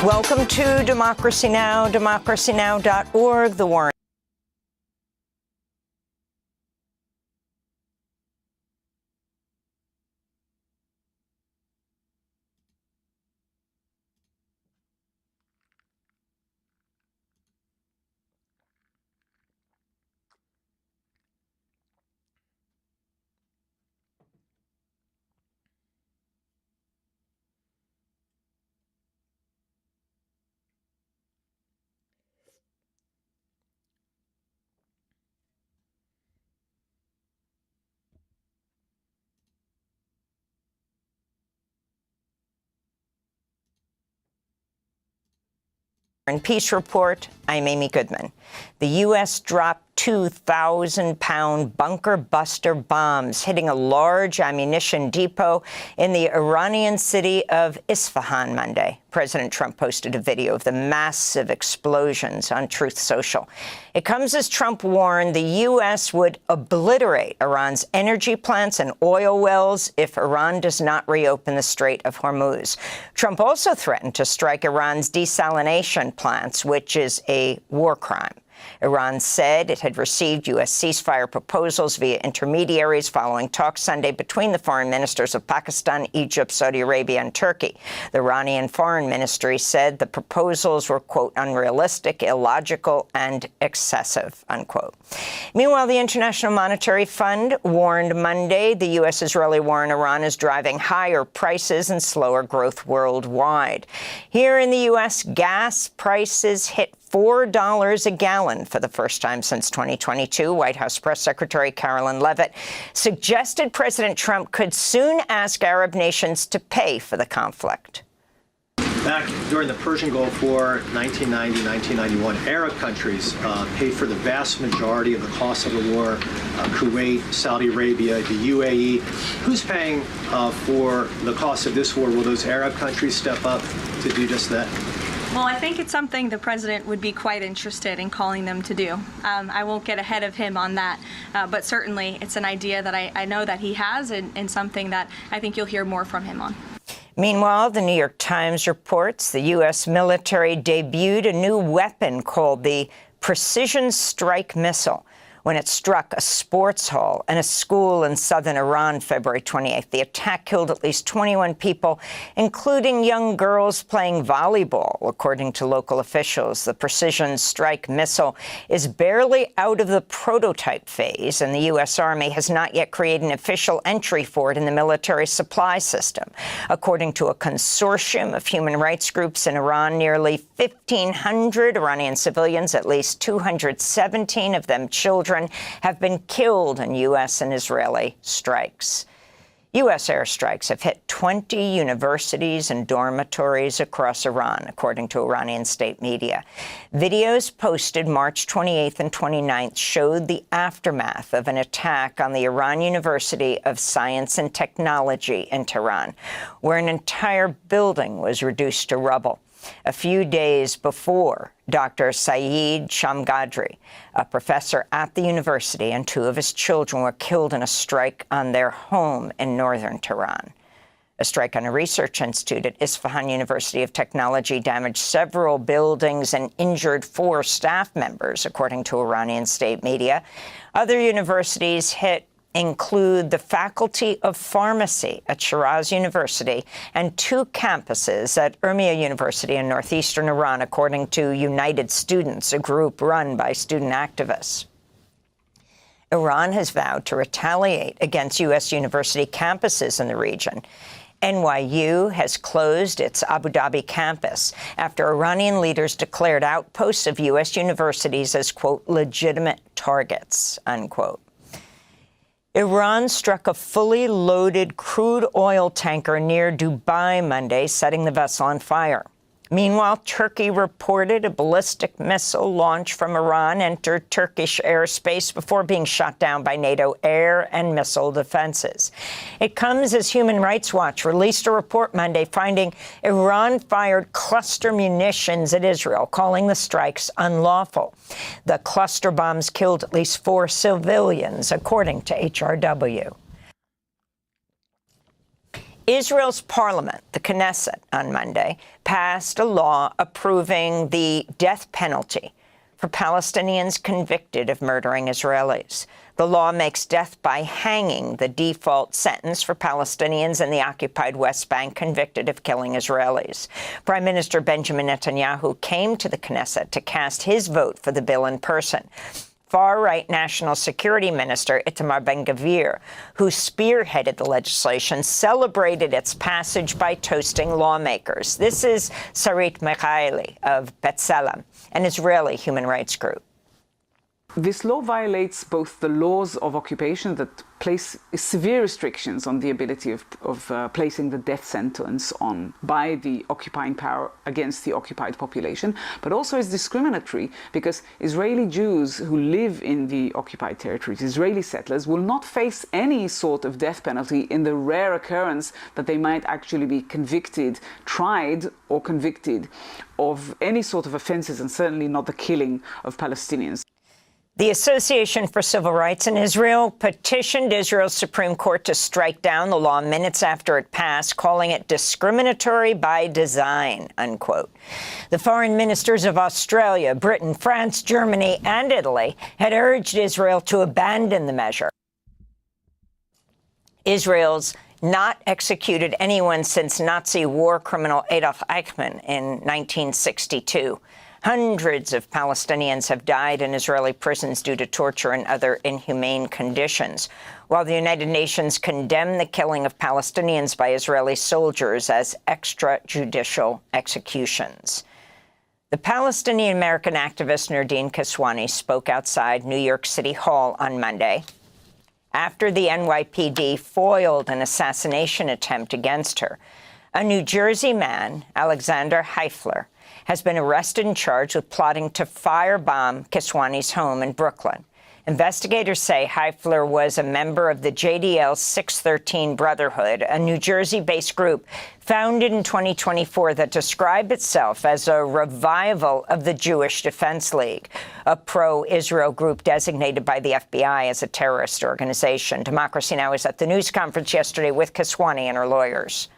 Welcome to Democracy Now!, democracynow.org, The Warren Peace Report. I'm Amy Goodman. The U.S. dropped 2,000-pound bunker buster bombs hitting a large ammunition depot in the Iranian city of Isfahan Monday. President Trump posted a video of the massive explosions on Truth Social. It comes as Trump warned the U.S. would obliterate Iran's energy plants and oil wells if Iran does not reopen the Strait of Hormuz. Trump also threatened to strike Iran's desalination plants, which is a war crime. Iran said it had received U.S. ceasefire proposals via intermediaries following talks Sunday between the foreign ministers of Pakistan, Egypt, Saudi Arabia, and Turkey. The Iranian Foreign Ministry said the proposals were, quote, unrealistic, illogical, and excessive, unquote. Meanwhile, the International Monetary Fund warned Monday the U.S.-Israeli war in Iran is driving higher prices and slower growth worldwide. Here in the U.S., gas prices hit $4 a gallon for the first time since 2022. White House Press Secretary Carolyn Leavitt suggested President Trump could soon ask Arab nations to pay for the conflict. Back during the Persian Gulf War, 1990, 1991, Arab countries paid for the vast majority of the cost of the war. Kuwait, Saudi Arabia, the UAE. Who's paying for the cost of this war? Will those Arab countries step up to do just that? Well, I think it's something the president would be quite interested in calling them to do. I won't get ahead of him on that, but certainly it's an idea that I know that he has and something that I think you'll hear more from him on. Meanwhile, the New York Times reports the U.S. military debuted a new weapon called the Precision Strike Missile when it struck a sports hall and a school in southern Iran February 28th. The attack killed at least 21 people, including young girls playing volleyball, according to local officials. The Precision Strike Missile is barely out of the prototype phase, and the U.S. Army has not yet created an official entry for it in the military supply system. According to a consortium of human rights groups in Iran, nearly 1,500 Iranian civilians, at least 217 of them children, have been killed in U.S. and Israeli strikes. U.S. airstrikes have hit 20 universities and dormitories across Iran, according to Iranian state media. Videos posted March 28th and 29th showed the aftermath of an attack on the Iran University of Science and Technology in Tehran, where an entire building was reduced to rubble. A few days before, Dr. Saeed Shamgadri, a professor at the university, and two of his children were killed in a strike on their home in northern Tehran. A strike on a research institute at Isfahan University of Technology damaged several buildings and injured 4 staff members, according to Iranian state media. Other universities hit include the Faculty of Pharmacy at Shiraz University and 2 campuses at Urmia University in northeastern Iran, according to United Students, a group run by student activists. Iran has vowed to retaliate against U.S. university campuses in the region. NYU has closed its Abu Dhabi campus after Iranian leaders declared outposts of U.S. universities as, quote, legitimate targets, unquote. Iran struck a fully loaded crude oil tanker near Dubai Monday, setting the vessel on fire. Meanwhile, Turkey reported a ballistic missile launched from Iran entered Turkish airspace before being shot down by NATO air and missile defenses. It comes as Human Rights Watch released a report Monday finding Iran fired cluster munitions at Israel, calling the strikes unlawful. The cluster bombs killed at least 4 civilians, according to HRW. Israel's parliament, the Knesset, on Monday, passed a law approving the death penalty for Palestinians convicted of murdering Israelis. The law makes death by hanging the default sentence for Palestinians in the occupied West Bank convicted of killing Israelis. Prime Minister Benjamin Netanyahu came to the Knesset to cast his vote for the bill in person. Far-right National Security Minister Itamar Ben-Gvir, who spearheaded the legislation, celebrated its passage by toasting lawmakers. This is Sarit Mikhaeli of B'Tselem, an Israeli human rights group. This law violates both the laws of occupation that place severe restrictions on the ability of placing the death sentence on by the occupying power against the occupied population, but also is discriminatory because Israeli Jews who live in the occupied territories, Israeli settlers, will not face any sort of death penalty in the rare occurrence that they might actually be convicted, tried or convicted of any sort of offenses, and certainly not the killing of Palestinians. The Association for Civil Rights in Israel petitioned Israel's Supreme Court to strike down the law minutes after it passed, calling it discriminatory by design, unquote. The foreign ministers of Australia, Britain, France, Germany, and Italy had urged Israel to abandon the measure. Israel's not executed anyone since Nazi war criminal Adolf Eichmann in 1962. Hundreds of Palestinians have died in Israeli prisons due to torture and other inhumane conditions, while the United Nations condemned the killing of Palestinians by Israeli soldiers as extrajudicial executions. The Palestinian-American activist Nardine Kiswani spoke outside New York City Hall on Monday after the NYPD foiled an assassination attempt against her. A New Jersey man, Alexander Heifler, has been arrested and charged with plotting to firebomb Kiswani's home in Brooklyn. Investigators say Heifler was a member of the JDL 613 Brotherhood, a New Jersey-based group founded in 2024 that described itself as a revival of the Jewish Defense League, a pro-Israel group designated by the FBI as a terrorist organization. Democracy Now! Was at the news conference yesterday with Kiswani and her lawyers.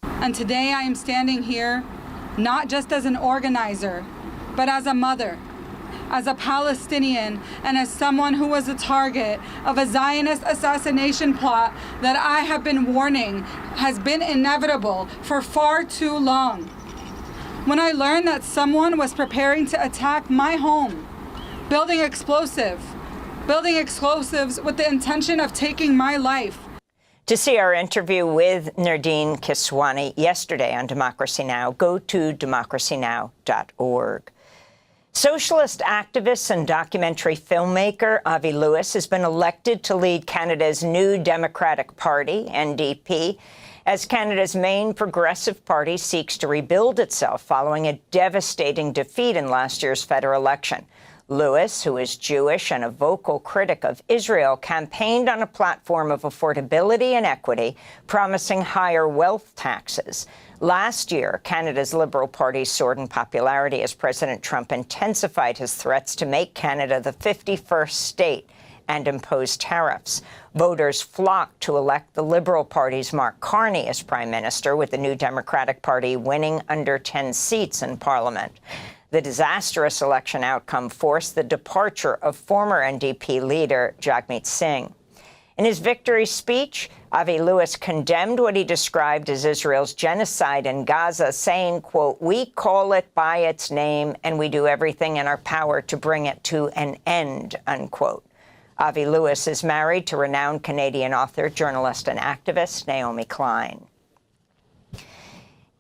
And today I am standing here not just as an organizer, but as a mother, as a Palestinian, and as someone who was a target of a Zionist assassination plot that I have been warning has been inevitable for far too long. When I learned that someone was preparing to attack my home, building explosives with the intention of taking my life. To see our interview with Nardine Kiswani yesterday on Democracy Now!, go to democracynow.org. Socialist activist and documentary filmmaker Avi Lewis has been elected to lead Canada's new Democratic Party, NDP, as Canada's main progressive party seeks to rebuild itself following a devastating defeat in last year's federal election. Lewis, who is Jewish and a vocal critic of Israel, campaigned on a platform of affordability and equity, promising higher wealth taxes. Last year, Canada's Liberal Party soared in popularity as President Trump intensified his threats to make Canada the 51st state and impose tariffs. Voters flocked to elect the Liberal Party's Mark Carney as Prime Minister, with the New Democratic Party winning under 10 seats in Parliament. The disastrous election outcome forced the departure of former NDP leader Jagmeet Singh. In his victory speech, Avi Lewis condemned what he described as Israel's genocide in Gaza, saying, quote, "We call it by its name, and we do everything in our power to bring it to an end," unquote. Avi Lewis is married to renowned Canadian author, journalist, and activist Naomi Klein.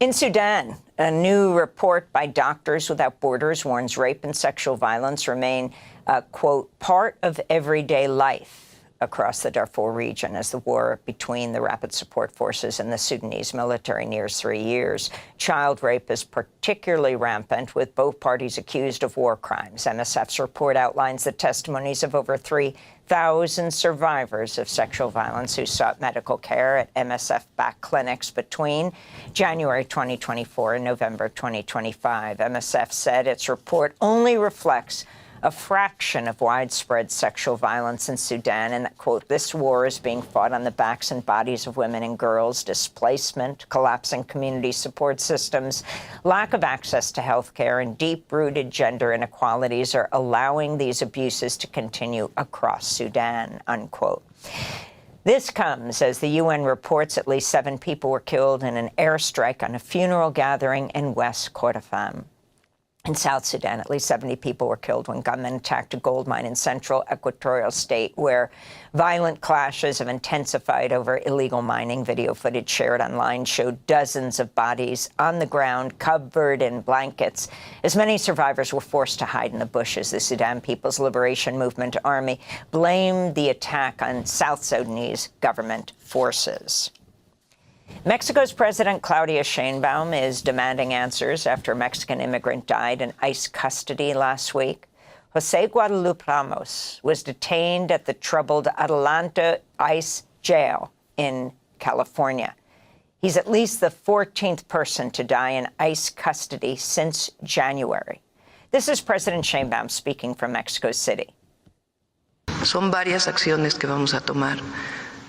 In Sudan, a new report by Doctors Without Borders warns rape and sexual violence remain, quote, part of everyday life across the Darfur region as the war between the Rapid Support Forces and the Sudanese military nears 3 years. Child rape is particularly rampant, with both parties accused of war crimes. MSF's report outlines the testimonies of over 3,000 survivors of sexual violence who sought medical care at MSF-backed clinics between January 2024 and November 2025. MSF said its report only reflects a fraction of widespread sexual violence in Sudan, and that, quote, this war is being fought on the backs and bodies of women and girls. Displacement, collapsing community support systems, lack of access to health care, and deep-rooted gender inequalities are allowing these abuses to continue across Sudan, unquote. This comes as the UN reports at least 7 people were killed in an airstrike on a funeral gathering in West Kordofan. In South Sudan, at least 70 people were killed when gunmen attacked a gold mine in central equatorial state, where violent clashes have intensified over illegal mining. Video footage shared online showed dozens of bodies on the ground, covered in blankets, as many survivors were forced to hide in the bushes. The Sudan People's Liberation Movement Army blamed the attack on South Sudanese government forces. Mexico's President Claudia Sheinbaum is demanding answers after a Mexican immigrant died in ICE custody last week. Jose Guadalupe Ramos was detained at the troubled Atlanta ICE jail in California. He's at least the 14th person to die in ICE custody since January. This is President Sheinbaum speaking from Mexico City. Son varias acciones que vamos a tomar.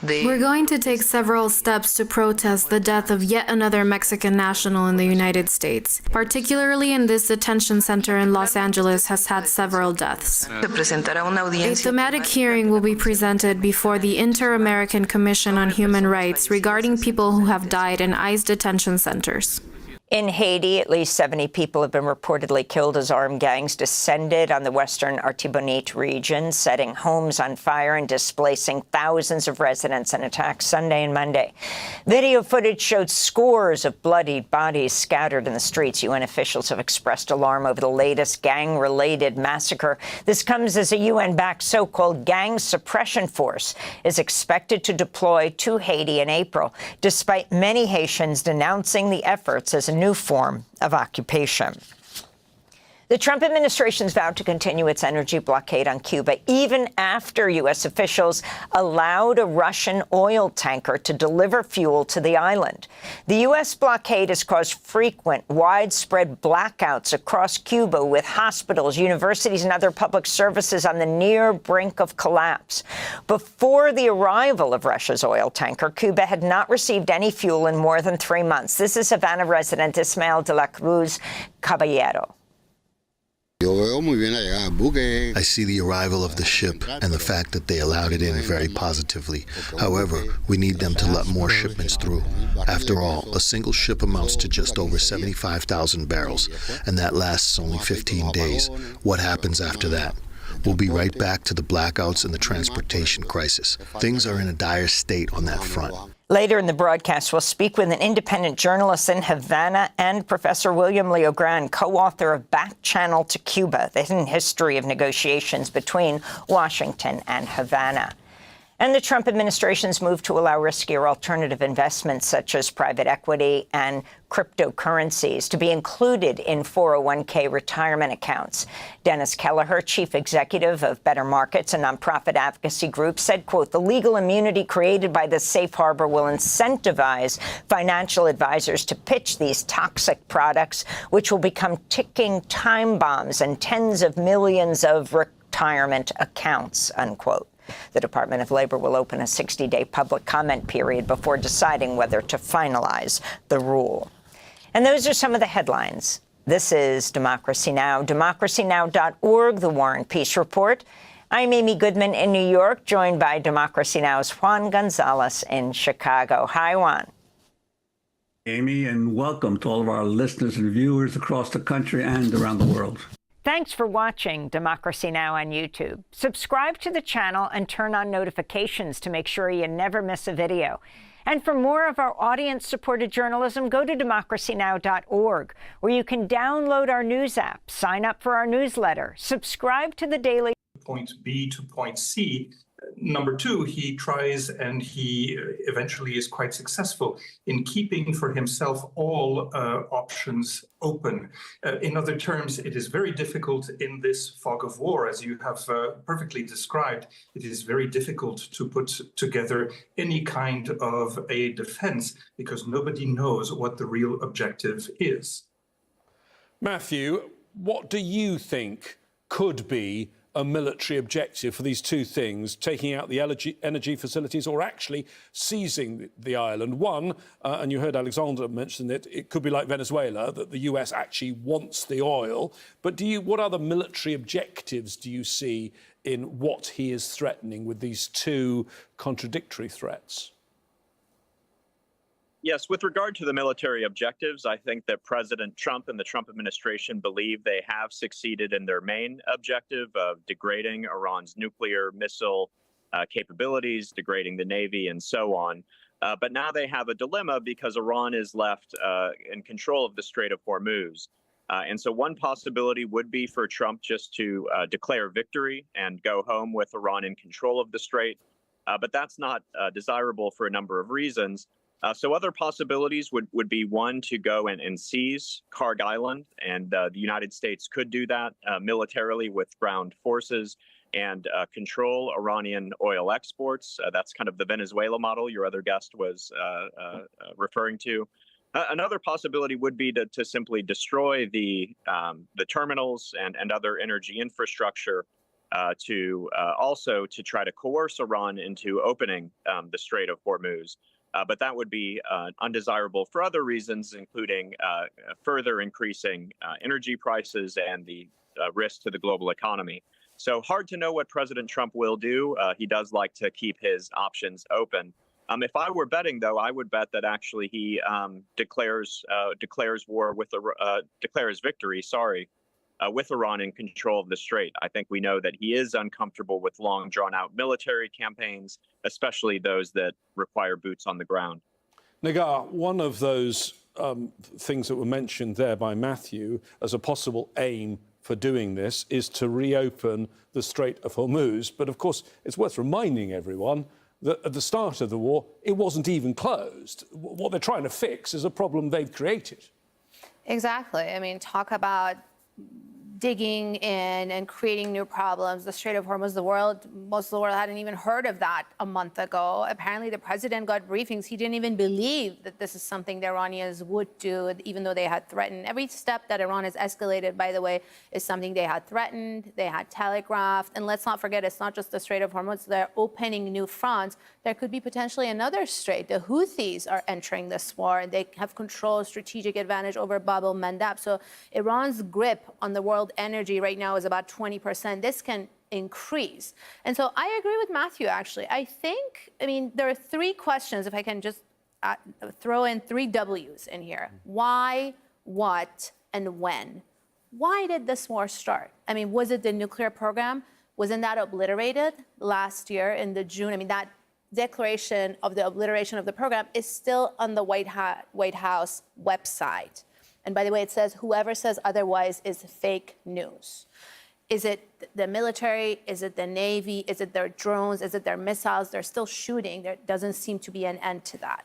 We're going to take several steps to protest the death of yet another Mexican national in the United States. Particularly in this detention center in Los Angeles has had several deaths. A thematic hearing will be presented before the Inter-American Commission on Human Rights regarding people who have died in ICE detention centers. In Haiti, at least 70 people have been reportedly killed as armed gangs descended on the western Artibonite region, setting homes on fire and displacing thousands of residents in attacks Sunday and Monday. Video footage showed scores of bloodied bodies scattered in the streets. UN officials have expressed alarm over the latest gang-related massacre. This comes as a UN-backed so-called gang suppression force is expected to deploy to Haiti in April, despite many Haitians denouncing the efforts as a new form of occupation. The Trump administration's vowed to continue its energy blockade on Cuba even after U.S. officials allowed a Russian oil tanker to deliver fuel to the island. The U.S. blockade has caused frequent, widespread blackouts across Cuba, with hospitals, universities, and other public services on the near brink of collapse. Before the arrival of Russia's oil tanker, Cuba had not received any fuel in more than 3 months. This is Havana resident Ismael de la Cruz Caballero. I see the arrival of the ship and the fact that they allowed it in very positively. However, we need them to let more shipments through. After all, a single ship amounts to just over 75,000 barrels, and that lasts only 15 days. What happens after that? We'll be right back to the blackouts and the transportation crisis. Things are in a dire state on that front. Later in the broadcast, we'll speak with an independent journalist in Havana and Professor William Leogran, co-author of Back Channel to Cuba, the hidden history of negotiations between Washington and Havana. And the Trump administration's move to allow riskier alternative investments such as private equity and cryptocurrencies to be included in 401k retirement accounts. Dennis Kelleher, chief executive of Better Markets, a nonprofit advocacy group, said, quote, the legal immunity created by this safe harbor will incentivize financial advisors to pitch these toxic products, which will become ticking time bombs and tens of millions of retirement accounts, unquote. The Department of Labor will open a 60-day public comment period before deciding whether to finalize the rule. And those are some of the headlines. This is Democracy Now!, democracynow.org, The War and Peace Report. I'm Amy Goodman in New York, joined by Democracy Now!'s Juan Gonzalez in Chicago. Hi, Juan. Amy, and welcome to all of our listeners and viewers across the country and around the world. Thanks for watching Democracy Now! On YouTube. Subscribe to the channel and turn on notifications to make sure you never miss a video. And for more of our audience-supported journalism, go to democracynow.org, where you can download our news app, sign up for our newsletter, subscribe to the daily. Point B to point C. Number two, he tries and he eventually is quite successful in keeping for himself all options open. In other terms, it is very difficult in this fog of war, as you have perfectly described. It is very difficult to put together any kind of a defense because nobody knows what the real objective is. Matthew, what do you think could be a military objective for these two things, taking out the energy facilities or actually seizing the island. One, and you heard Alexander mention it could be like Venezuela, that the US actually wants the oil. But what other military objectives do you see in what he is threatening with these two contradictory threats? Yes, with regard to the military objectives, I think that President Trump and the Trump administration believe they have succeeded in their main objective of degrading Iran's nuclear missile capabilities, degrading the Navy, and so on. But now they have a dilemma because Iran is left in control of the Strait of Hormuz. And so one possibility would be for Trump just to declare victory and go home with Iran in control of the strait. But that's not desirable for a number of reasons. So other possibilities would be, one, to go and seize Karg Island, and the United States could do that militarily with ground forces and control Iranian oil exports. That's kind of the Venezuela model your other guest was referring to. Another possibility would be to simply destroy the terminals and other energy infrastructure, also to try to coerce Iran into opening the Strait of Hormuz. But that would be undesirable for other reasons, including further increasing energy prices and the risk to the global economy. So hard to know what President Trump will do. He does like to keep his options open. If I were betting, though, I would bet that actually he declares victory. With Iran in control of the strait. I think we know that he is uncomfortable with long, drawn-out military campaigns, especially those that require boots on the ground. Nagar, one of those things that were mentioned there by Matthew as a possible aim for doing this is to reopen the Strait of Hormuz. But, of course, it's worth reminding everyone that at the start of the war, it wasn't even closed. What they're trying to fix is a problem they've created. Exactly. I mean, talk about digging in and creating new problems. The Strait of Hormuz, most of the world hadn't even heard of that a month ago. Apparently, the president got briefings. He didn't even believe that this is something the Iranians would do, even though they had threatened. Every step that Iran has escalated, by the way, is something they had threatened, they had telegraphed. And let's not forget, it's not just the Strait of Hormuz. They're opening new fronts. There could be potentially another strait. The Houthis are entering this war. They have control, strategic advantage over Bab el-Mandab. So Iran's grip on the world energy right now is about 20%. This can increase. And so I agree with Matthew, actually. I mean, there are three questions, if I can just throw in three W's in here. Why, what, and when? Why did this war start? I mean, was it the nuclear program? Wasn't that obliterated last year in the June? I mean, that declaration of the obliteration of the program is still on the White House website. And by the way, it says whoever says otherwise is fake news. Is it the military? Is it the Navy? Is it their drones? Is it their missiles? They're still shooting. There doesn't seem to be an end to that.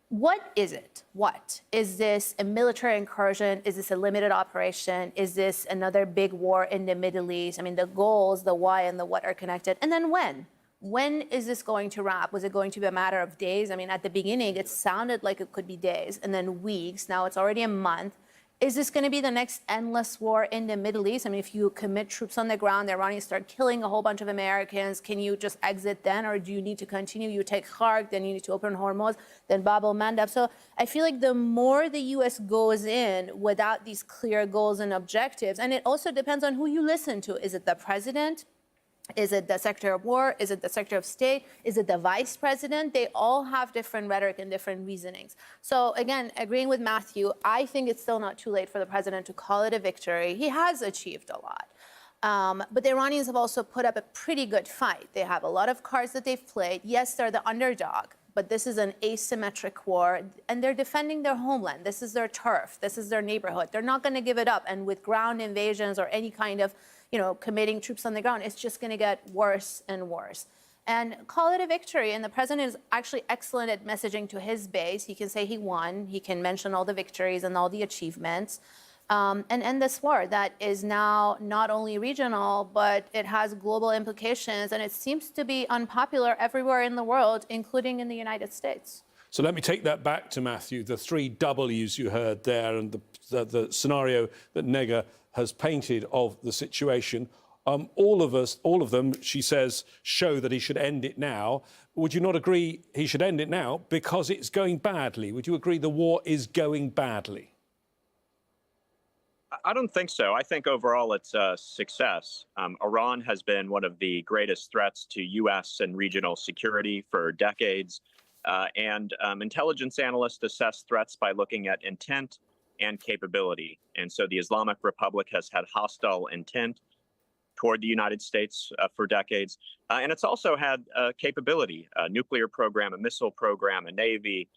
What is it? What? Is this a military incursion? Is this a limited operation? Is this another big war in the Middle East? I mean, the goals, the why and the what are connected. And then when? When is this going to wrap? Was it going to be a matter of days? I mean, at the beginning, it sounded like it could be days and then weeks. Now it's already a month. Is this going to be the next endless war in the Middle East? I mean, if you commit troops on the ground, the Iranians start killing a whole bunch of Americans, can you just exit then? Or do you need to continue? You take Karg, then you need to open Hormuz, then Bab el-Mandab. So I feel like the more the U.S. goes in without these clear goals and objectives, and it also depends on who you listen to. Is it the president? Is it the Secretary of War? Is it the Secretary of State? Is it the Vice President? They all have different rhetoric and different reasonings. So again, agreeing with Matthew, I think it's still not too late for the president to call it a victory. He has achieved a lot. But the Iranians have also put up a pretty good fight. They have a lot of cards that they've played. Yes, they're the underdog, but this is an asymmetric war, and they're defending their homeland. This is their turf. This is their neighborhood. They're not going to give it up. And with ground invasions or any kind of committing troops on the ground, it's just going to get worse and worse. And call it a victory. And the president is actually excellent at messaging to his base. He can say he won. He can mention all the victories and all the achievements. And end this war that is now not only regional, but it has global implications. And it seems to be unpopular everywhere in the world, including in the United States. So let me take that back to Matthew, the three W's you heard there and the scenario that Nega has painted of the situation. All of them, she says, show that he should end it now. Would you not agree he should end it now because it's going badly? Would you agree the war is going badly? I don't think so. I think overall it's a success. Iran has been one of the greatest threats to U.S. and regional security for decades. And intelligence analysts assess threats by looking at intent and capability. And so the Islamic Republic has had hostile intent toward the United States for decades. And it's also had capability, a nuclear program, a missile program, a navy,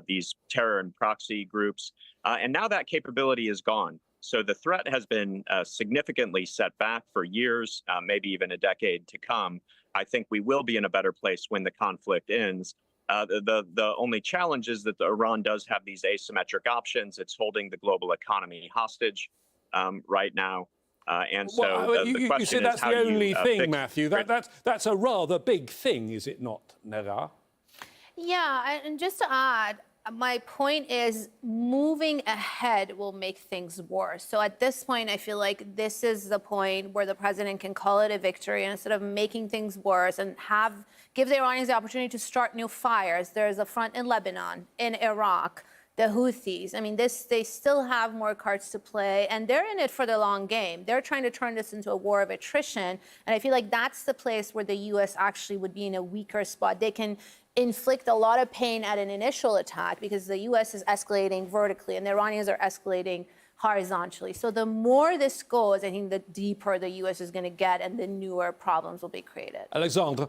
these terror and proxy groups. And now that capability is gone. So the threat has been significantly set back for years, maybe even a decade to come. I think we will be in a better place when the conflict ends. The only challenge is that Iran does have these asymmetric options. It's holding the global economy hostage right now. And so the question you said that's is how the do you only thing, fix Matthew. That's a rather big thing, is it not, Nera? Yeah, and just to add, my point is moving ahead will make things worse. So at this point, I feel like this is the point where the president can call it a victory, and instead of making things worse and give the Iranians the opportunity to start new fires. There's a front in Lebanon, in Iraq, the Houthis. I mean, they still have more cards to play, and they're in it for the long game. They're trying to turn this into a war of attrition, and I feel like that's the place where the U.S. actually would be in a weaker spot. They can inflict a lot of pain at an initial attack because the U.S. is escalating vertically and the Iranians are escalating horizontally. So the more this goes, I think the deeper the U.S. is going to get and the newer problems will be created. Alexandra,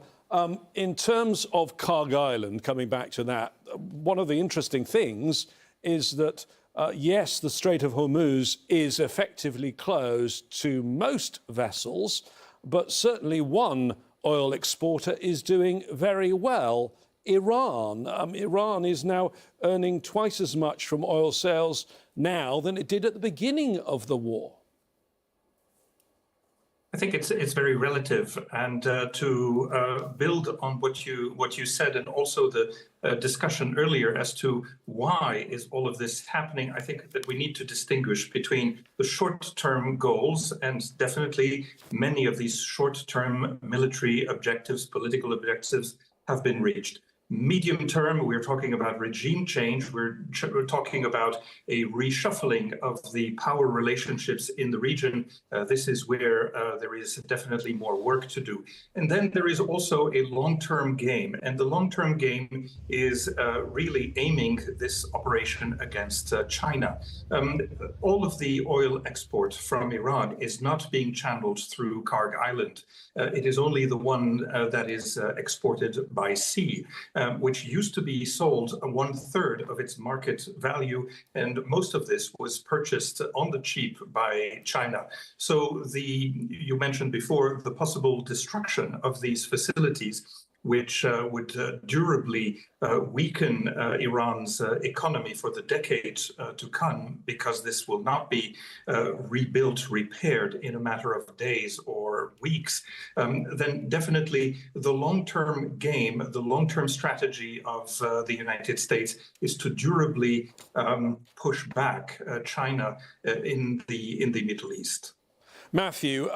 in terms of Karg Island, coming back to that, one of the interesting things is that, yes, the Strait of Hormuz is effectively closed to most vessels, but certainly one oil exporter is doing very well. Iran. Iran is now earning twice as much from oil sales now than it did at the beginning of the war. I think it's very relative, and to build on what you said, and also the discussion earlier as to why is all of this happening. I think that we need to distinguish between the short-term goals, and definitely many of these short-term military objectives, political objectives, have been reached. Medium term, we're talking about regime change. We're talking about a reshuffling of the power relationships in the region. This is where there is definitely more work to do. And then there is also a long-term game. And the long-term game is really aiming this operation against China. All of the oil export from Iran is not being channeled through Karg Island. It is only the one that is exported by sea. Which used to be sold 1/3 of its market value, and most of this was purchased on the cheap by China. So you mentioned before the possible destruction of these facilities, which would durably weaken Iran's economy for the decades to come, because this will not be rebuilt, repaired in a matter of days or weeks, then definitely the long-term game, the long-term strategy of the United States is to durably push back China in the Middle East. Matthew,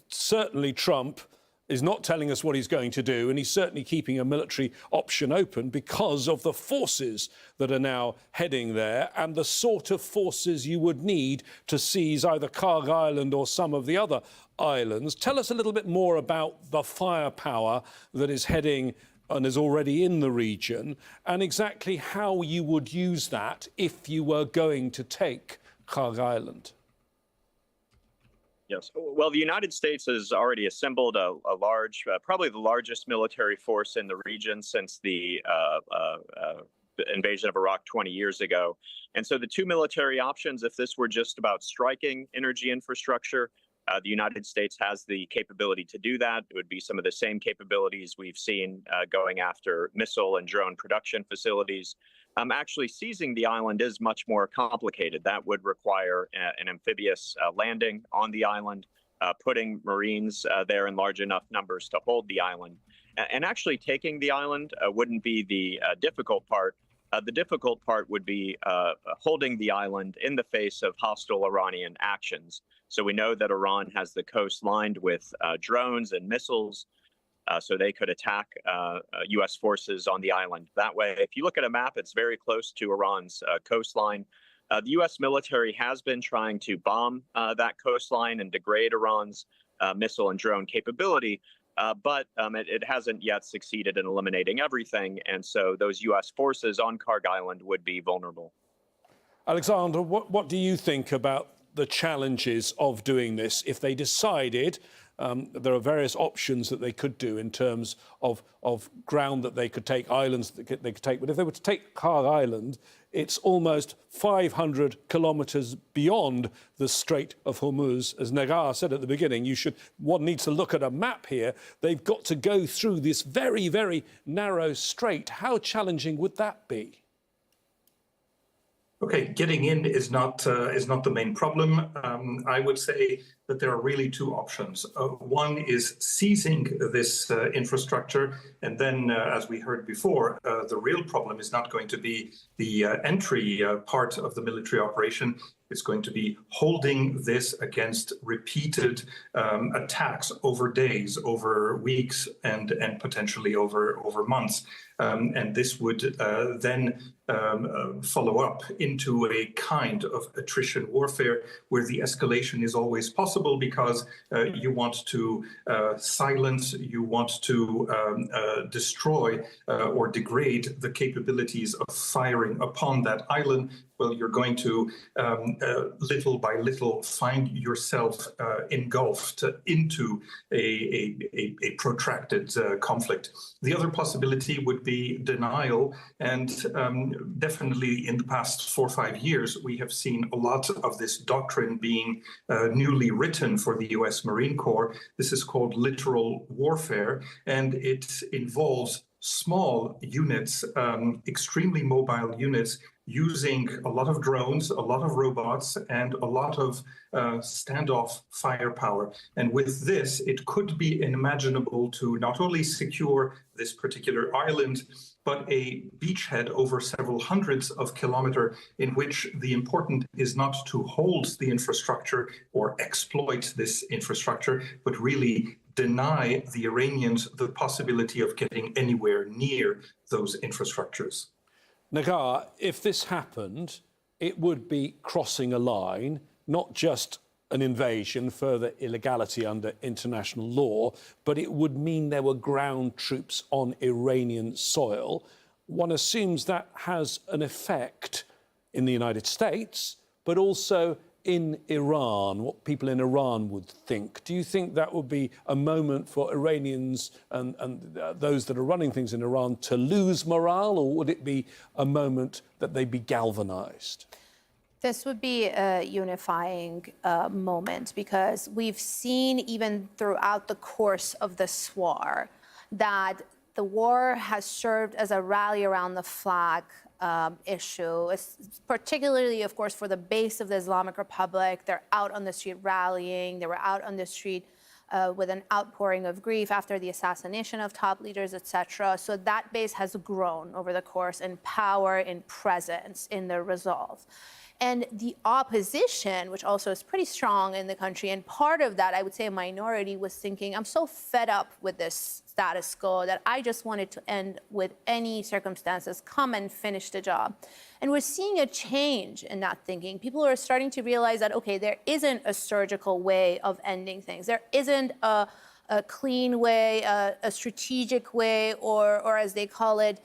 certainly Trump is not telling us what he's going to do, and he's certainly keeping a military option open because of the forces that are now heading there and the sort of forces you would need to seize either Karg Island or some of the other islands. Tell us a little bit more about the firepower that is heading and is already in the region, and exactly how you would use that if you were going to take Karg Island. Yes. Well, the United States has already assembled a large, probably the largest military force in the region since the invasion of Iraq 20 years ago. And so the two military options, if this were just about striking energy infrastructure, the United States has the capability to do that. It would be some of the same capabilities we've seen going after missile and drone production facilities. Actually, seizing the island is much more complicated. That would require an amphibious landing on the island, putting Marines there in large enough numbers to hold the island. And actually taking the island wouldn't be the difficult part. The difficult part would be holding the island in the face of hostile Iranian actions. So we know that Iran has the coast lined with drones and missiles, so they could attack U.S. forces on the island that way. If you look at a map, it's very close to Iran's coastline. The U.S. military has been trying to bomb that coastline and degrade Iran's missile and drone capability, but it hasn't yet succeeded in eliminating everything. And so those U.S. forces on Karg Island would be vulnerable. Alexander, what do you think about the challenges of doing this? If they decided, there are various options that they could do in terms of ground that they could take, islands that they could take. But if they were to take Karg Island, it's almost 500 kilometres beyond the Strait of Hormuz. As Nagar said at the beginning, one needs to look at a map here. They've got to go through this very, very narrow strait. How challenging would that be? Okay, getting in is not the main problem. I would say that there are really two options. One is seizing this infrastructure, and then, as we heard before, the real problem is not going to be the entry part of the military operation. It's going to be holding this against repeated attacks over days, over weeks, and potentially over months. And this would then follow up into a kind of attrition warfare where the escalation is always possible because you want to silence, you want to destroy or degrade the capabilities of firing upon that island. Well, you're going to little by little find yourself engulfed into a protracted conflict. The other possibility would be denial, and definitely in the past 4 or 5 years, we have seen a lot of this doctrine being newly written for the US Marine Corps. This is called littoral warfare, and it involves small units, extremely mobile units, using a lot of drones, a lot of robots, and a lot of standoff firepower. And with this, it could be unimaginable to not only secure this particular island, but a beachhead over several hundreds of kilometers in which the important is not to hold the infrastructure or exploit this infrastructure, but really deny the Iranians the possibility of getting anywhere near those infrastructures. Nagar, if this happened, it would be crossing a line, not just an invasion, further illegality under international law, but it would mean there were ground troops on Iranian soil. One assumes that has an effect in the United States, but also in Iran, what people in Iran would think. Do you think that would be a moment for Iranians and those that are running things in Iran to lose morale, or would it be a moment that they'd be galvanized? This would be a unifying moment, because we've seen even throughout the course of this war that the war has served as a rally around the flag issue, particularly, of course, for the base of the Islamic Republic. They're out on the street rallying. They were out on the street with an outpouring of grief after the assassination of top leaders, etc. So that base has grown over the course in power, in presence, in their resolve. And the opposition, which also is pretty strong in the country, and part of that, I would say a minority, was thinking, I'm so fed up with this status quo that I just wanted to end with any circumstances, come and finish the job. And we're seeing a change in that thinking. People are starting to realize that, okay, there isn't a surgical way of ending things. There isn't a clean way, a strategic way, or as they call it,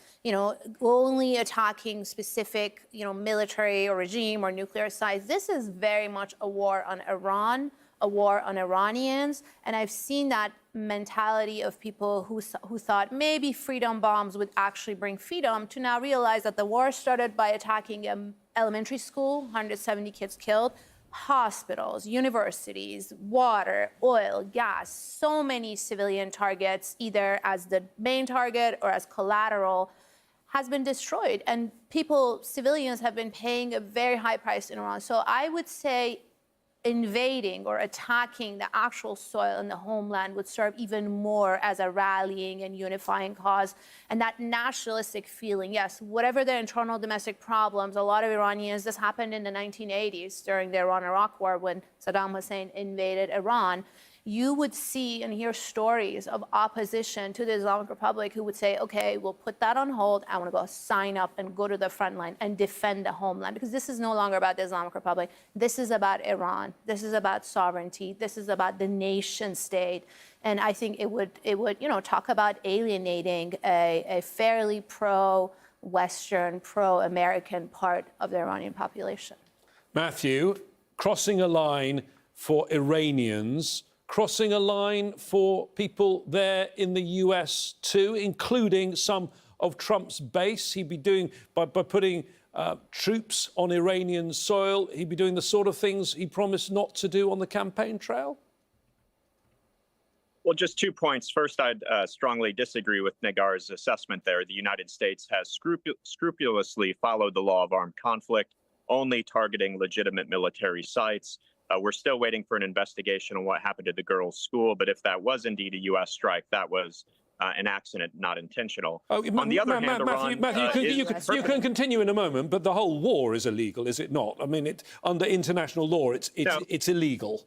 only attacking specific, military or regime or nuclear sites. This is very much a war on Iran, a war on Iranians, and I've seen that mentality of people who thought maybe freedom bombs would actually bring freedom, to now realize that the war started by attacking an elementary school, 170 kids killed, hospitals, universities, water, oil, gas, so many civilian targets, either as the main target or as collateral, has been destroyed. And civilians have been paying a very high price in Iran. So I would say invading or attacking the actual soil and the homeland would serve even more as a rallying and unifying cause. And that nationalistic feeling, yes, whatever their internal domestic problems, a lot of Iranians, this happened in the 1980s during the Iran-Iraq War when Saddam Hussein invaded Iran. You would see and hear stories of opposition to the Islamic Republic who would say, okay, we'll put that on hold. I want to go sign up and go to the front line and defend the homeland, because this is no longer about the Islamic Republic. This is about Iran. This is about sovereignty. This is about the nation state. And I think it would, talk about alienating a fairly pro-Western, pro-American part of the Iranian population. Matthew, crossing a line for Iranians, crossing a line for people there in the US too, including some of Trump's base. He'd be doing, by putting troops on Iranian soil, he'd be doing the sort of things he promised not to do on the campaign trail? Well, just 2 points. First, I'd strongly disagree with Negar's assessment there. The United States has scrupulously followed the law of armed conflict, only targeting legitimate military sites. We're still waiting for an investigation on what happened to the girls' school, but if that was indeed a U.S. strike, that was an accident, not intentional. Oh, on the other hand, Matthew, you can continue in a moment, but the whole war is illegal, is it not? I mean, under international law, it's illegal.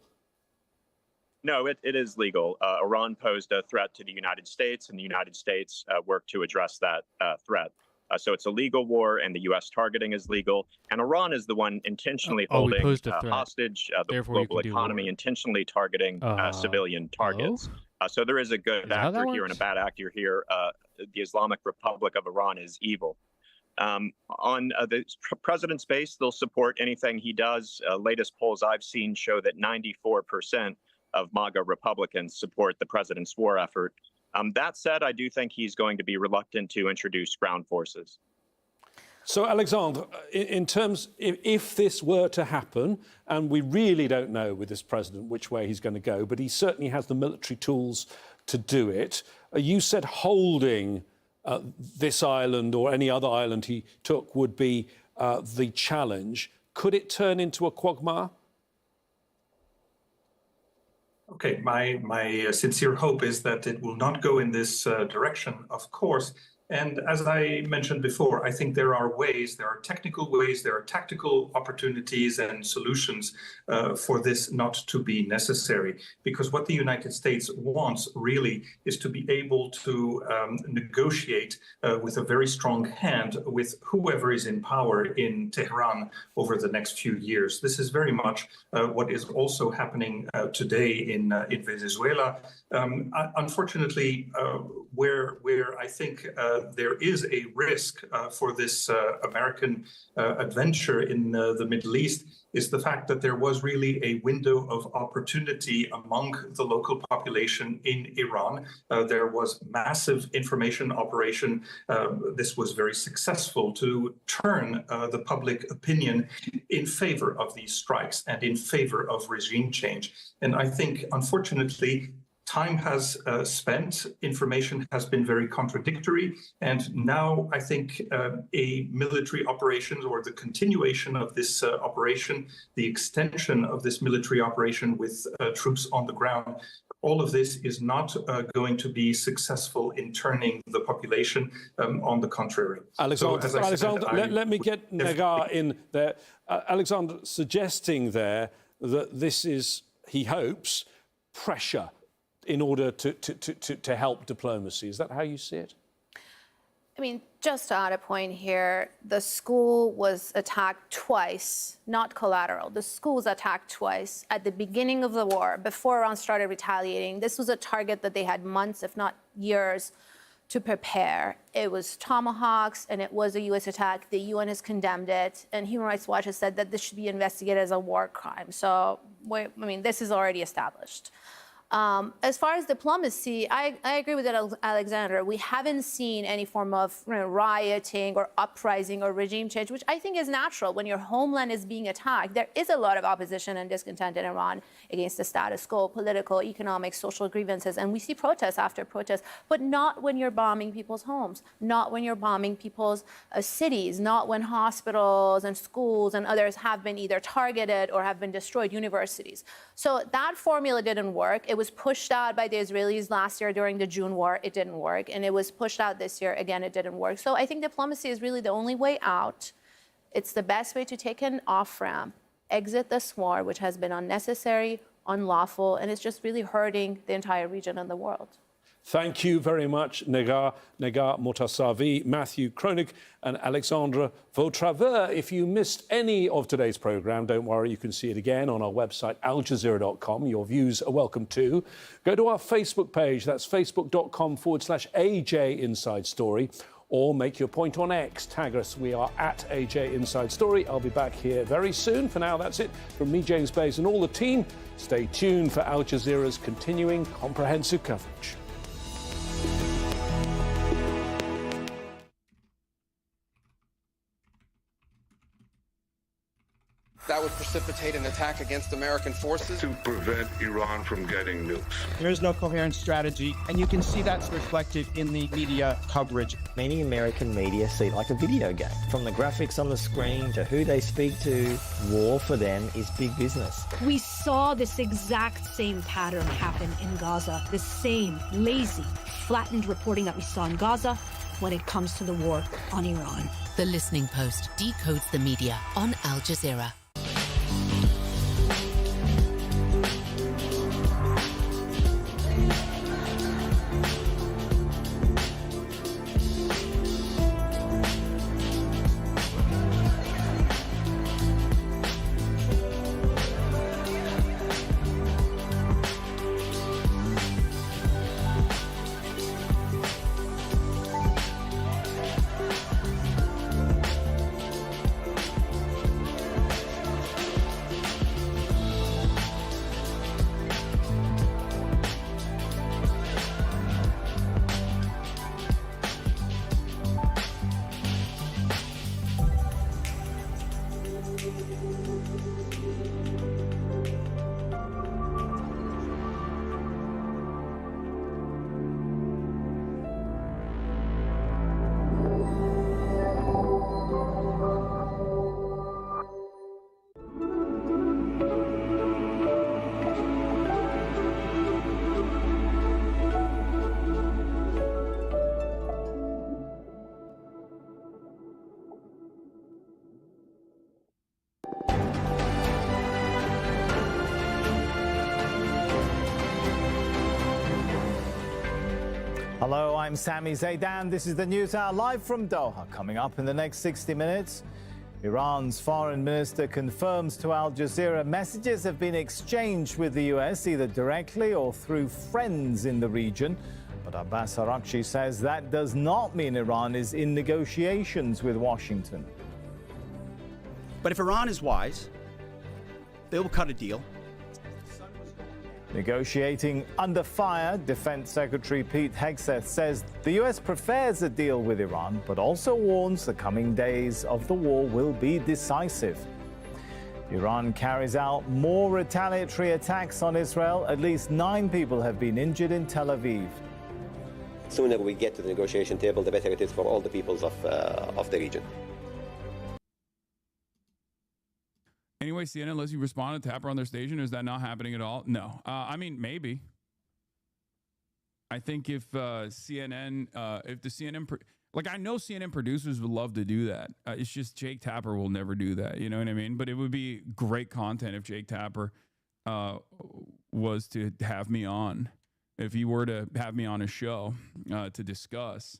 No, it is legal. Iran posed a threat to the United States, and the United States worked to address that threat. So it's a legal war, and the U.S. targeting is legal. And Iran is the one intentionally holding hostage the global economy, intentionally targeting civilian targets. So there is a good actor here and a bad actor here. The Islamic Republic of Iran is evil. On the president's base, they'll support anything he does. Latest polls I've seen show that 94% of MAGA Republicans support the president's war effort. That said, I do think he's going to be reluctant to introduce ground forces. So, Alexandre, in terms, if this were to happen, and we really don't know with this president which way he's going to go, but he certainly has the military tools to do it. You said holding this island or any other island he took would be the challenge. Could it turn into a quagmire? Okay, my sincere hope is that it will not go in this direction, of course. And as I mentioned before, I think there are ways, there are technical ways, there are tactical opportunities and solutions for this not to be necessary. Because what the United States wants really is to be able to negotiate with a very strong hand with whoever is in power in Tehran over the next few years. This is very much what is also happening today in Venezuela. Unfortunately, where I think there is a risk for this American adventure in the Middle East is the fact that there was really a window of opportunity among the local population in Iran. There was massive information operation. This was very successful to turn the public opinion in favor of these strikes and in favor of regime change. And I think, unfortunately, time has spent, information has been very contradictory, and now I think a military operation or the continuation of this operation, the extension of this military operation with troops on the ground, all of this is not going to be successful in turning the population. On the contrary. Alexandre, let me get Negar in there. Alexandre suggesting there that this is, he hopes, pressure in order to help diplomacy. Is that how you see it? I mean, just to add a point here, the school was attacked twice, not collateral. The school was attacked twice at the beginning of the war, before Iran started retaliating. This was a target that they had months, if not years, to prepare. It was tomahawks, and it was a U.S. attack. The UN has condemned it, and Human Rights Watch has said that this should be investigated as a war crime. So, this is already established. As far as diplomacy, I agree with Alexander. We haven't seen any form of rioting or uprising or regime change, which I think is natural. When your homeland is being attacked, there is a lot of opposition and discontent in Iran against the status quo, political, economic, social grievances. And we see protests after protests, but not when you're bombing people's homes, not when you're bombing people's cities, not when hospitals and schools and others have been either targeted or have been destroyed, universities. So that formula didn't work. It was pushed out by the Israelis last year during the June war. It didn't work. And it was pushed out this year. Again, it didn't work. So I think diplomacy is really the only way out. It's the best way to take an off-ramp, exit this war, which has been unnecessary, unlawful, and it's just really hurting the entire region and the world. Thank you very much, Negar Motasavi, Matthew Kronig and Alexandra Vautraveur. If you missed any of today's programme, don't worry, you can see it again on our website, aljazeera.com. Your views are welcome too. Go to our Facebook page, that's facebook.com/AJ Inside Story, or make your point on X. Tag us, we are at AJ Inside Story. I'll be back here very soon. For now, that's it from me, James Bays, and all the team. Stay tuned for Al Jazeera's continuing comprehensive coverage. That would precipitate an attack against American forces. To prevent Iran from getting nukes. There is no coherent strategy, and you can see that's reflected in the media coverage. Many American media see it like a video game. From the graphics on the screen to who they speak to, war for them is big business. We saw this exact same pattern happen in Gaza, the same lazy, flattened reporting that we saw in Gaza when it comes to the war on Iran. The Listening Post decodes the media on Al Jazeera. Hello, I'm Sami Zaidan. This is the News Hour live from Doha. Coming up in the next 60 minutes, Iran's foreign minister confirms to Al Jazeera messages have been exchanged with the US, either directly or through friends in the region. But Abbas Araghchi says that does not mean Iran is in negotiations with Washington. But if Iran is wise, they will cut a deal. Negotiating under fire, Defense Secretary Pete Hegseth says the U.S. prefers a deal with Iran, but also warns the coming days of the war will be decisive. Iran carries out more retaliatory attacks on Israel. At least 9 people have been injured in Tel Aviv. The sooner we get to the negotiation table, the better it is for all the peoples of the region. Anyway, CNN lets you respond to Tapper on their station. Is that not happening at all? No. I mean, maybe. I think if CNN, if the CNN, like I know CNN producers would love to do that. It's just Jake Tapper will never do that. You know what I mean? But it would be great content if Jake Tapper was to have me on. If he were to have me on a show to discuss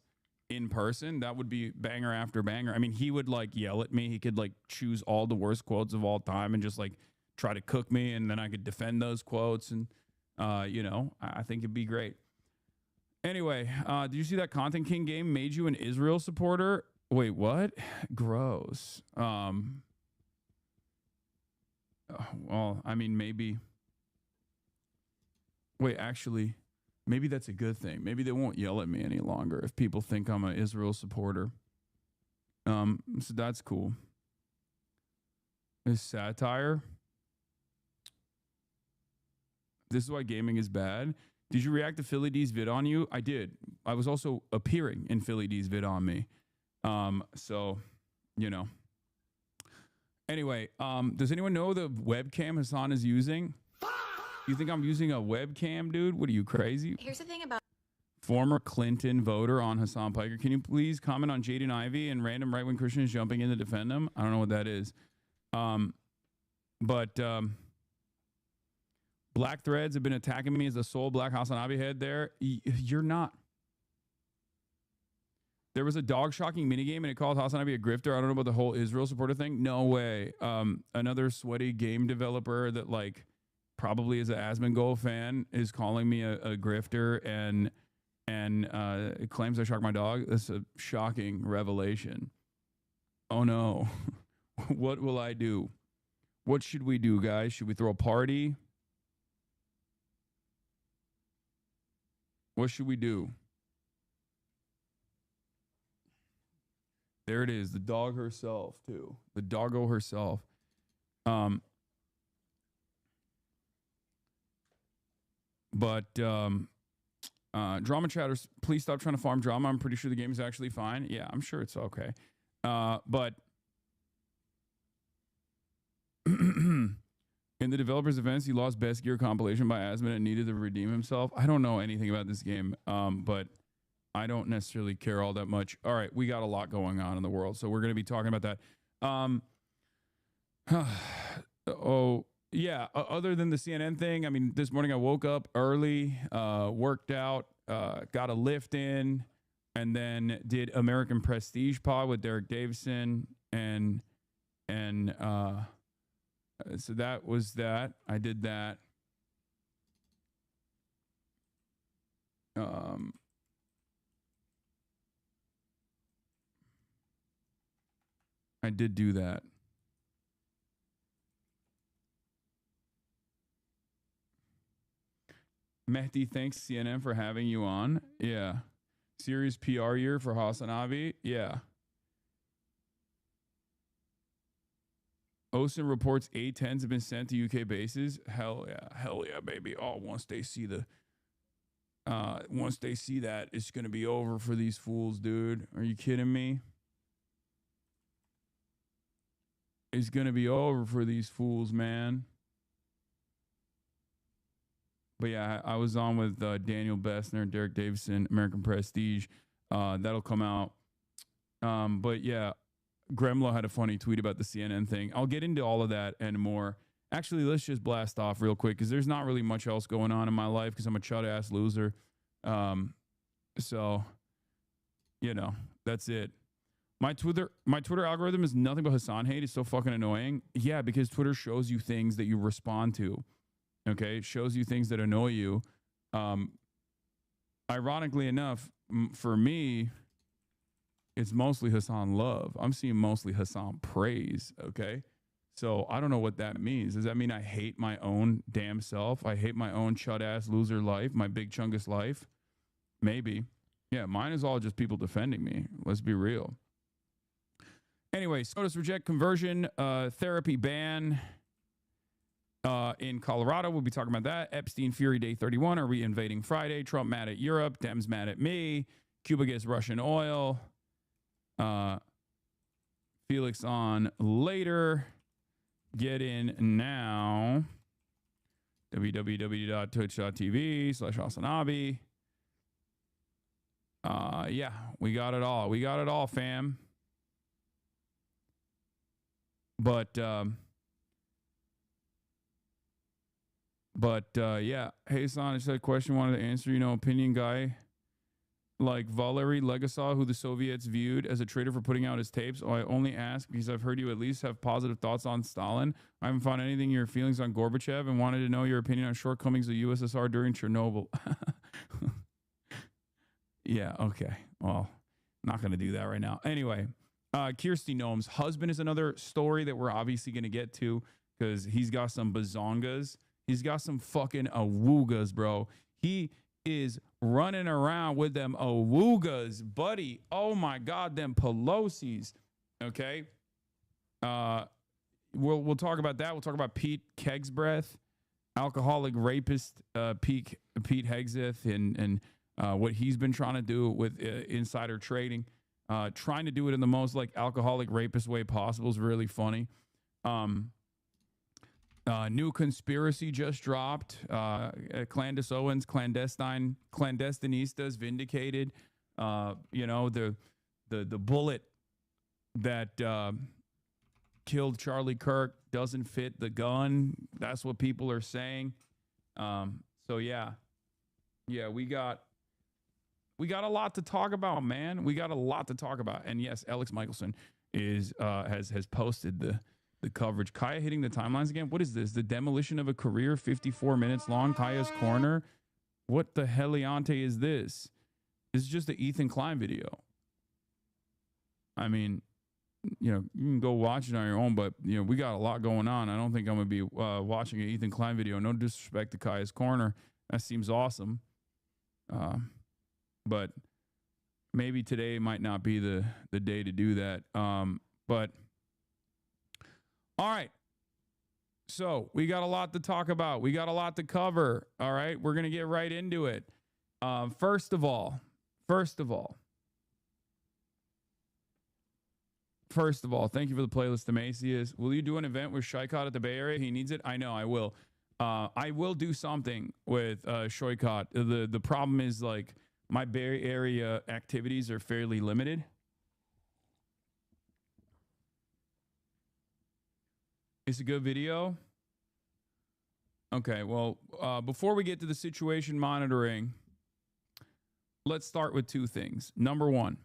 in person, that would be banger after banger. I mean, he would like yell at me. He could like choose all the worst quotes of all time and just like try to cook me, and then I could defend those quotes. And you know, I think it'd be great. Anyway, did you see that Content King game made you an Israel supporter? Wait, what? Gross. Well, I mean, maybe Wait, actually, maybe that's a good thing. Maybe they won't yell at me any longer if people think I'm an Israel supporter. So that's cool. Is satire? This is why gaming is bad. Did you react to Philly D's vid on you? I did. I was also appearing in Philly D's vid on me. So, you know. Anyway, does anyone know the webcam Hassan is using? You think I'm using a webcam, dude? What are you, crazy? Here's the thing about Former Clinton voter on Hassan Piker. Can you please comment on Jaden Ivey and random right-wing Christians jumping in to defend him? I don't know what that is. But black threads have been attacking me as the sole black Hassan Ivey head there. You're not. There was a dog shocking minigame and it called Hassan Ivey a grifter. I don't know about the whole Israel supporter thing. No way. Another sweaty game developer that like probably is an Asmongold fan is calling me a grifter and claims I shocked my dog. That's a shocking revelation. Oh no. What will I do? What should we do, guys? Should we throw a party? What should we do? There it is. The dog herself, too. The doggo herself. Drama chatters, please stop trying to farm drama. I'm pretty sure the game is actually fine. Yeah, I'm sure it's okay. But in the developers' events, he lost Best Gear compilation by Asmon and needed to redeem himself. I don't know anything about this game, but I don't necessarily care all that much. All right, we got a lot going on in the world, so we're going to be talking about that. Oh, yeah, other than the CNN thing, I mean, this morning I woke up early, worked out, got a lift in, and then did American Prestige Pod with Derek Davison, and so that was that. I did that. I did do that. Mehdi, thanks CNN for having you on. Yeah. Serious PR year for Hassan Ivey. Yeah. OSIN reports A-10s have been sent to UK bases. Hell yeah, baby. Oh, once they see that, it's gonna be over for these fools, dude. Are you kidding me? It's gonna be over for these fools, man. But yeah, I was on with Daniel Bessner, Derek Davison, American Prestige. That'll come out. But yeah, Gremlo had a funny tweet about the CNN thing. I'll get into all of that and more. Actually, let's just blast off real quick because there's not really much else going on in my life because I'm a chud-ass loser. So, you know, that's it. My Twitter algorithm is nothing but Hassan hate. It's so fucking annoying. Yeah, because Twitter shows you things that you respond to. Okay, it shows you things that annoy you. Ironically enough, for me, it's mostly Hassan love. I'm seeing mostly Hassan praise. Okay, so I don't know what that means. Does that mean I hate my own damn self? I hate my own chud ass loser life, my big chungus life? Maybe. Yeah, mine is all just people defending me. Let's be real. Anyway, SCOTUS reject conversion therapy ban. In Colorado, we'll be talking about that. Epstein Fury Day 31. Are we invading Friday? Trump mad at Europe. Dems mad at me. Cuba gets Russian oil. Felix on later. Get in now. www.twitch.tv/Hasanabi. Yeah, we got it all. We got it all, fam. But yeah, hey, Son, I just had a question, wanted to answer. You know, opinion guy like Valery Legasov, who the Soviets viewed as a traitor for putting out his tapes. I only ask because I've heard you at least have positive thoughts on Stalin. I haven't found anything in your feelings on Gorbachev and wanted to know your opinion on shortcomings of USSR during Chernobyl. Yeah, okay. Well, not going to do that right now. Anyway, Kirsty Noem's husband is another story that we're obviously going to get to because he's got some bazongas. He's got some fucking awoogas, bro. He is running around with them awoogas, buddy. Oh my God, them Pelosi's. Okay. We'll talk about that. We'll talk about Pete Kegsbreath, alcoholic rapist, Pete Hegseth, and what he's been trying to do with insider trading. Trying to do it in the most like alcoholic rapist way possible is really funny. New conspiracy just dropped. Clandis Owens, clandestinistas vindicated. The bullet that killed Charlie Kirk doesn't fit the gun. That's what people are saying. So yeah, we got a lot to talk about, man. We got a lot to talk about. And yes, Alex Michelson is has posted the coverage. Kaya hitting the timelines again. What is this? The demolition of a career, 54 minutes long. Kaya's corner. What the heliante is this? This is just the Ethan Klein video. I mean, you can go watch it on your own, but we got a lot going on. I don't think I'm gonna be watching an Ethan Klein video. No disrespect to Kaya's corner. That seems awesome. But maybe today might not be the day to do that. But all right. So we got a lot to talk about. We got a lot to cover. All right. We're going to get right into it. First of all, thank you for the playlist, Amacius. Will you do an event with Shoykot at the Bay Area? He needs it. I know I will. I will do something with Shoykot. The problem is like my Bay Area activities are fairly limited. It's a good video. Okay, well, before we get to the situation monitoring, let's start with two things. Number one,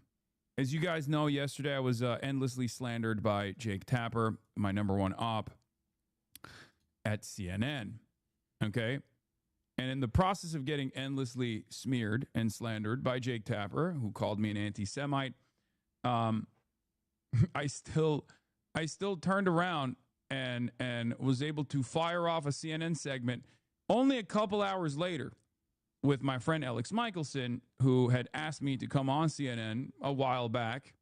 as you guys know, yesterday I was endlessly slandered by Jake Tapper, my number one op at CNN. Okay? And in the process of getting endlessly smeared and slandered by Jake Tapper, who called me an anti-Semite, I still turned around and was able to fire off a CNN segment only a couple hours later with my friend Alex Michelson, who had asked me to come on CNN a while back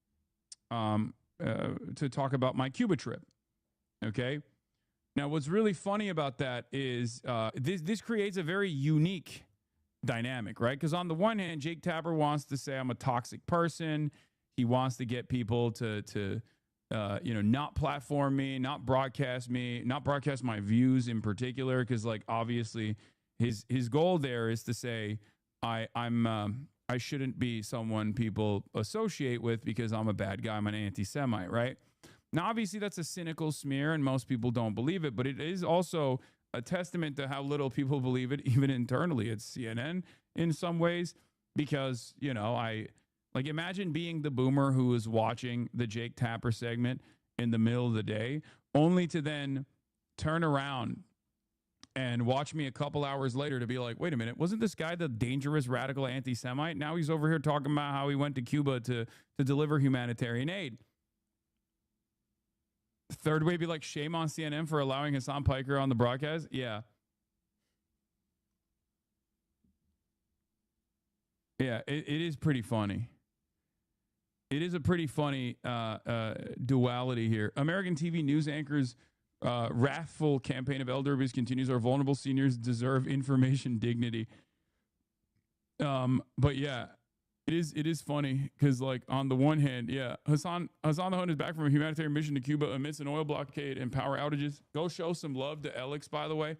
to talk about my Cuba trip. Okay? Now, what's really funny about that is this creates a very unique dynamic, right? Because on the one hand, Jake Tapper wants to say I'm a toxic person. He wants to get people to not platform me, not broadcast my views in particular, because like obviously his goal there is to say I shouldn't be someone people associate with because I'm a bad guy, I'm an anti-Semite, right? Now, obviously, that's a cynical smear, and most people don't believe it, but it is also a testament to how little people believe it, even internally at CNN in some ways, because, imagine being the boomer who is watching the Jake Tapper segment in the middle of the day, only to then turn around and watch me a couple hours later to be like, wait a minute, wasn't this guy the dangerous radical anti-Semite? Now he's over here talking about how he went to Cuba to deliver humanitarian aid. Third way be like, shame on CNN for allowing Hassan Piker on the broadcast. Yeah. Yeah, it is pretty funny. It is a pretty funny duality here. American TV news anchors wrathful campaign of elder abuse continues. Our vulnerable seniors deserve information dignity. But yeah, it is funny because like on the one hand, yeah, Hassan the Hun is back from a humanitarian mission to Cuba amidst an oil blockade and power outages. Go show some love to Alex, by the way.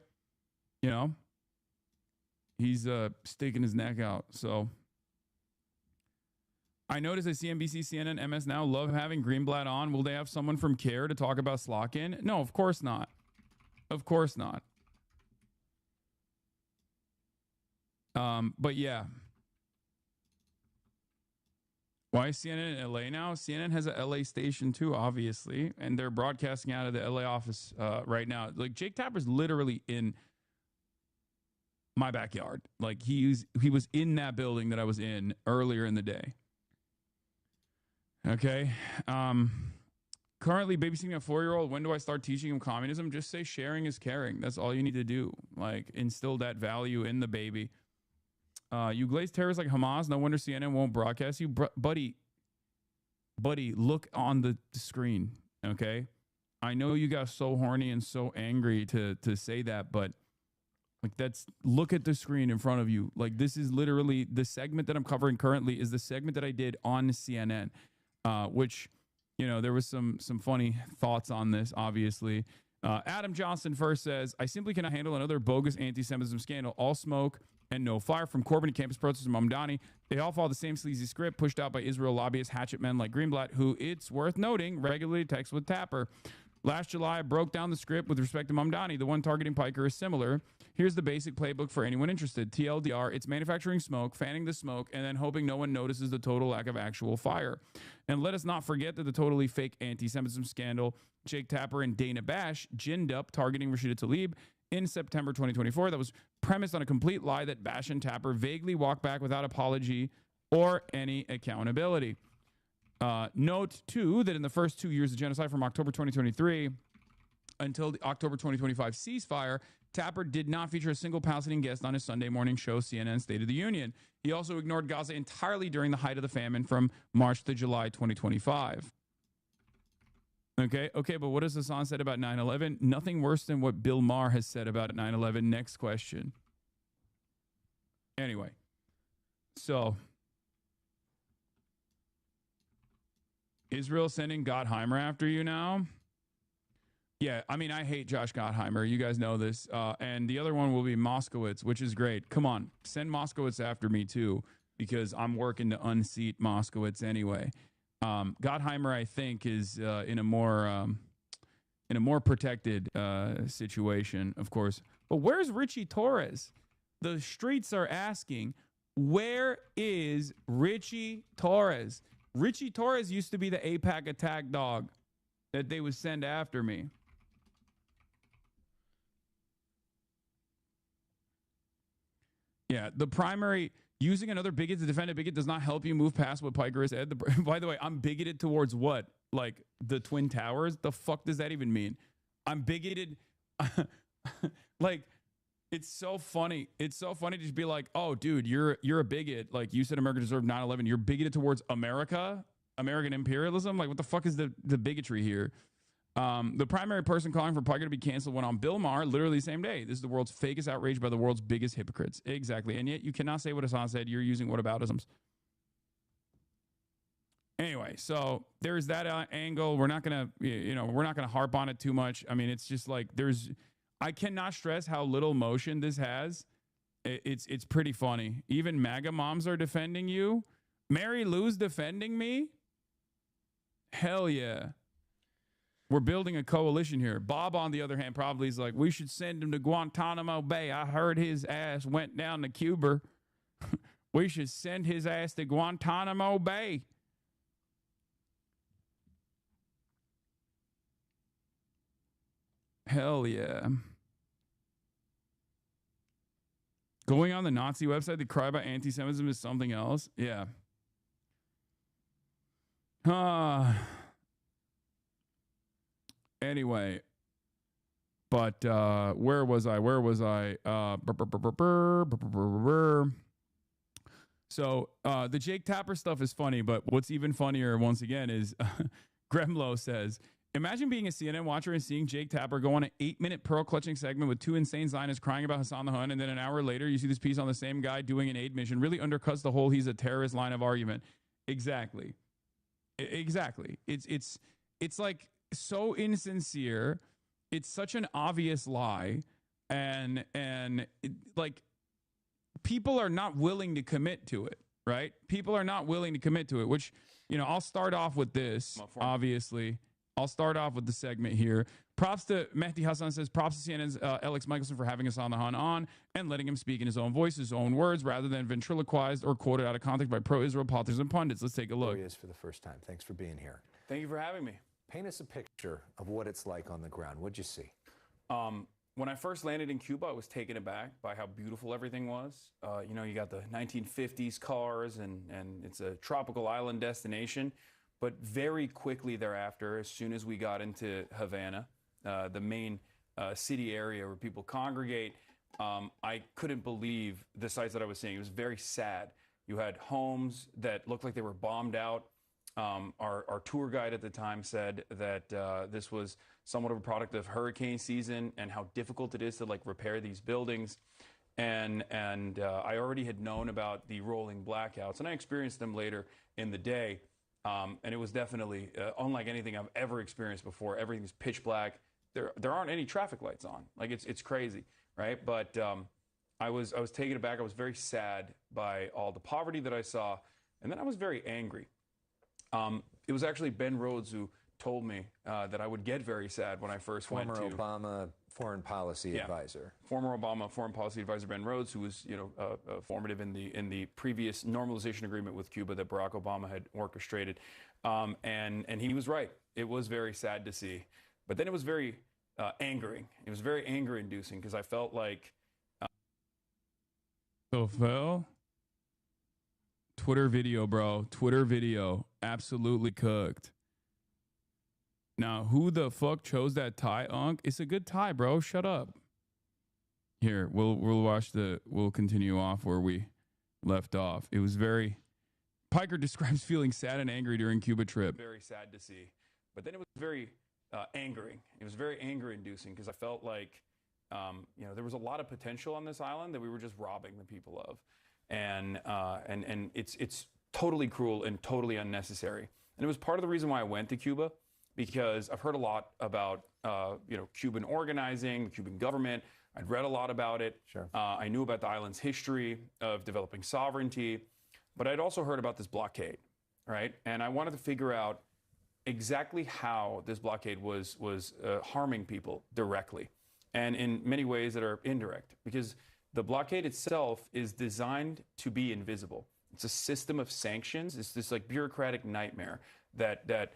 He's sticking his neck out. So I noticed that CNBC, CNN, MS Now love having Greenblatt on. Will they have someone from CARE to talk about Slotkin? No, of course not. Of course not. But yeah. Why is CNN in LA now? CNN has a LA station too, obviously, and they're broadcasting out of the LA office right now. Like Jake Tapper's literally in my backyard. Like he was in that building that I was in earlier in the day. Okay. currently babysitting a 4-year-old. When do I start teaching him communism? Just say sharing is caring. That's all you need to do. Like, instill that value in the baby. You glaze terrorists like Hamas. No wonder CNN won't broadcast you. Buddy, look on the screen, okay? I know you got so horny and so angry to say that, but like, look at the screen in front of you. Like, this is literally the segment that I'm covering currently is the segment that I did on CNN, which, you know, there was some funny thoughts on this, obviously. Adam Johnson first says, I simply cannot handle another bogus anti-Semitism scandal. All smoke and no fire, from Corbyn to campus protesters and Mamdani. They all follow the same sleazy script pushed out by Israel lobbyists, hatchet men like Greenblatt, who, it's worth noting, regularly texts with Tapper. Last July, I broke down the script with respect to Mamdani. The one targeting Piker is similar. Here's the basic playbook for anyone interested. TLDR, it's manufacturing smoke, fanning the smoke, and then hoping no one notices the total lack of actual fire. And let us not forget that the totally fake anti-Semitism scandal Jake Tapper and Dana Bash ginned up targeting Rashida Tlaib in September 2024 that was premised on a complete lie that Bash and Tapper vaguely walked back without apology or any accountability. Note, too, that in the first 2 years of genocide from October 2023 until the October 2025 ceasefire, Tapper did not feature a single Palestinian guest on his Sunday morning show, CNN State of the Union. He also ignored Gaza entirely during the height of the famine from March to July 2025. Okay, but what has Hassan said about 9/11? Nothing worse than what Bill Maher has said about 9/11. Next question. Anyway, so Israel sending Gottheimer after you now? Yeah, I mean, I hate Josh Gottheimer. You guys know this. And the other one will be Moskowitz, which is great. Come on, send Moskowitz after me too, because I'm working to unseat Moskowitz anyway. Gottheimer, I think, is in a more protected situation, of course. But where's Richie Torres? The streets are asking, where is Richie Torres? Richie Torres used to be the AIPAC attack dog that they would send after me. Yeah, the primary... Using another bigot to defend a bigot does not help you move past what Piker said. By the way, I'm bigoted towards what? Like the Twin Towers? The fuck does that even mean? I'm bigoted. Like, it's so funny. It's so funny to just be like, oh, dude, you're a bigot. Like, you said America deserved 9/11. You're bigoted towards America? American imperialism? Like, what the fuck is the bigotry here? The primary person calling for Piker to be canceled went on Bill Maher literally the same day. This is the world's fakest outrage by the world's biggest hypocrites. Exactly. And yet you cannot say what Hassan said. You're using whataboutisms. Anyway, so there's that angle. We're not going to harp on it too much. I mean, it's just like I cannot stress how little motion this has. It's pretty funny. Even MAGA moms are defending you. Mary Lou's defending me. Hell yeah. We're building a coalition here. Bob, on the other hand, probably is like, we should send him to Guantanamo Bay. I heard his ass went down to Cuba. We should send his ass to Guantanamo Bay. Hell yeah. Going on the Nazi website to cry about anti-Semitism is something else? Yeah. Anyway, but where was I? So the Jake Tapper stuff is funny, but what's even funnier, once again, is Gremlo says, imagine being a CNN watcher and seeing Jake Tapper go on an 8-minute pearl-clutching segment with two insane Zionists crying about Hassan the Hun, and then an hour later you see this piece on the same guy doing an aid mission. Really undercuts the whole he's a terrorist line of argument. Exactly. It's like so insincere. It's such an obvious lie, and like people are not willing to commit to it, right? People are not willing to commit to it, which, you know, I'll start off with this, obviously. I'll start off with the segment here. Props to Mehdi Hassan says, props to CNN's Alex Michelson for having Hassan the Hun on and letting him speak in his own voice, his own words, rather than ventriloquized or quoted out of context by pro-Israel politicians and pundits. Let's take a look. There he is for the first time. Thanks for being here. Thank you for having me. Paint us a picture of what it's like on the ground. What'd you see? When I first landed in Cuba, I was taken aback by how beautiful everything was. You know, you got the 1950s cars, and it's a tropical island destination. But very quickly thereafter, as soon as we got into Havana, the main city area where people congregate, I couldn't believe the sights that I was seeing. It was very sad. You had homes that looked like they were bombed out. Our tour guide at the time said that this was somewhat of a product of hurricane season and how difficult it is to like repair these buildings. And I already had known about the rolling blackouts, and I experienced them later in the day. And it was definitely unlike anything I've ever experienced before. Everything's pitch black. There aren't any traffic lights on. Like it's crazy, right? But I was taken aback. I was very sad by all the poverty that I saw, and then I was very angry. It was actually Ben Rhodes who told me that I would get very sad when I first went to former Obama foreign policy advisor. Former Obama foreign policy advisor Ben Rhodes, who was formative in the previous normalization agreement with Cuba that Barack Obama had orchestrated, and he was right. It was very sad to see, but then it was very angering. It was very anger-inducing because I felt like. So Phil, Twitter video, bro. Twitter video, absolutely cooked. Now, who the fuck chose that tie, Unc? It's a good tie, bro. Shut up. Here, we'll continue off where we left off. It was very. Piker describes feeling sad and angry during Cuba trip. Very sad to see, but then it was very angering. It was very anger-inducing because I felt like, there was a lot of potential on this island that we were just robbing the people of, and it's totally cruel and totally unnecessary. And it was part of the reason why I went to Cuba, because I've heard a lot about Cuban organizing, the Cuban government. I'd read a lot about it. Sure. I knew about the island's history of developing sovereignty, but I'd also heard about this blockade, right? And I wanted to figure out exactly how this blockade was harming people directly, and in many ways that are indirect, because the blockade itself is designed to be invisible. It's a system of sanctions. It's this like bureaucratic nightmare that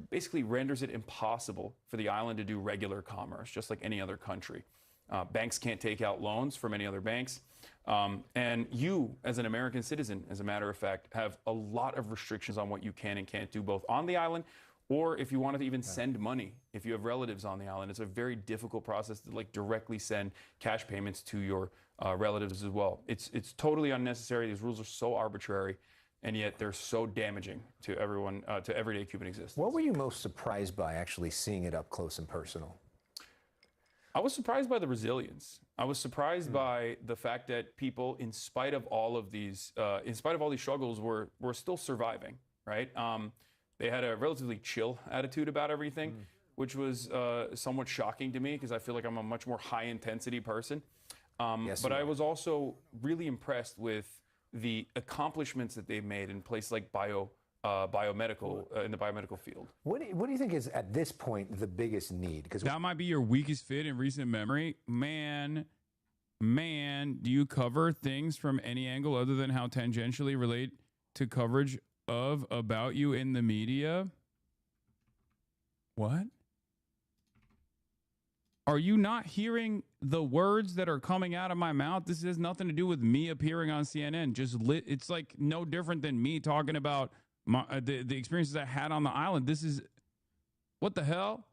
basically renders it impossible for the island to do regular commerce, just like any other country. Banks can't take out loans from any other banks. And you, as an American citizen, as a matter of fact, have a lot of restrictions on what you can and can't do, both on the island, or if you wanted to even send money, if you have relatives on the island. It's a very difficult process to like directly send cash payments to your relatives as well. It's totally unnecessary. These rules are so arbitrary, and yet they're so damaging to everyone, to everyday Cuban existence. What were you most surprised by actually seeing it up close and personal? I was surprised by the resilience. I was surprised by the fact that people, in spite of all these struggles, were still surviving, right? They had a relatively chill attitude about everything, which was somewhat shocking to me because I feel like I'm a much more high-intensity person. But I was also really impressed with the accomplishments that they've made in places like biomedical in the biomedical field. What do you think is at this point the biggest need? Because that might be your weakest fit in recent memory, man. Do you cover things from any angle other than how tangentially relate to coverage of about you in the media? What? Are you not hearing the words that are coming out of my mouth? This has nothing to do with me appearing on CNN. It's like no different than me talking about the experiences I had on the island. This is, what the hell?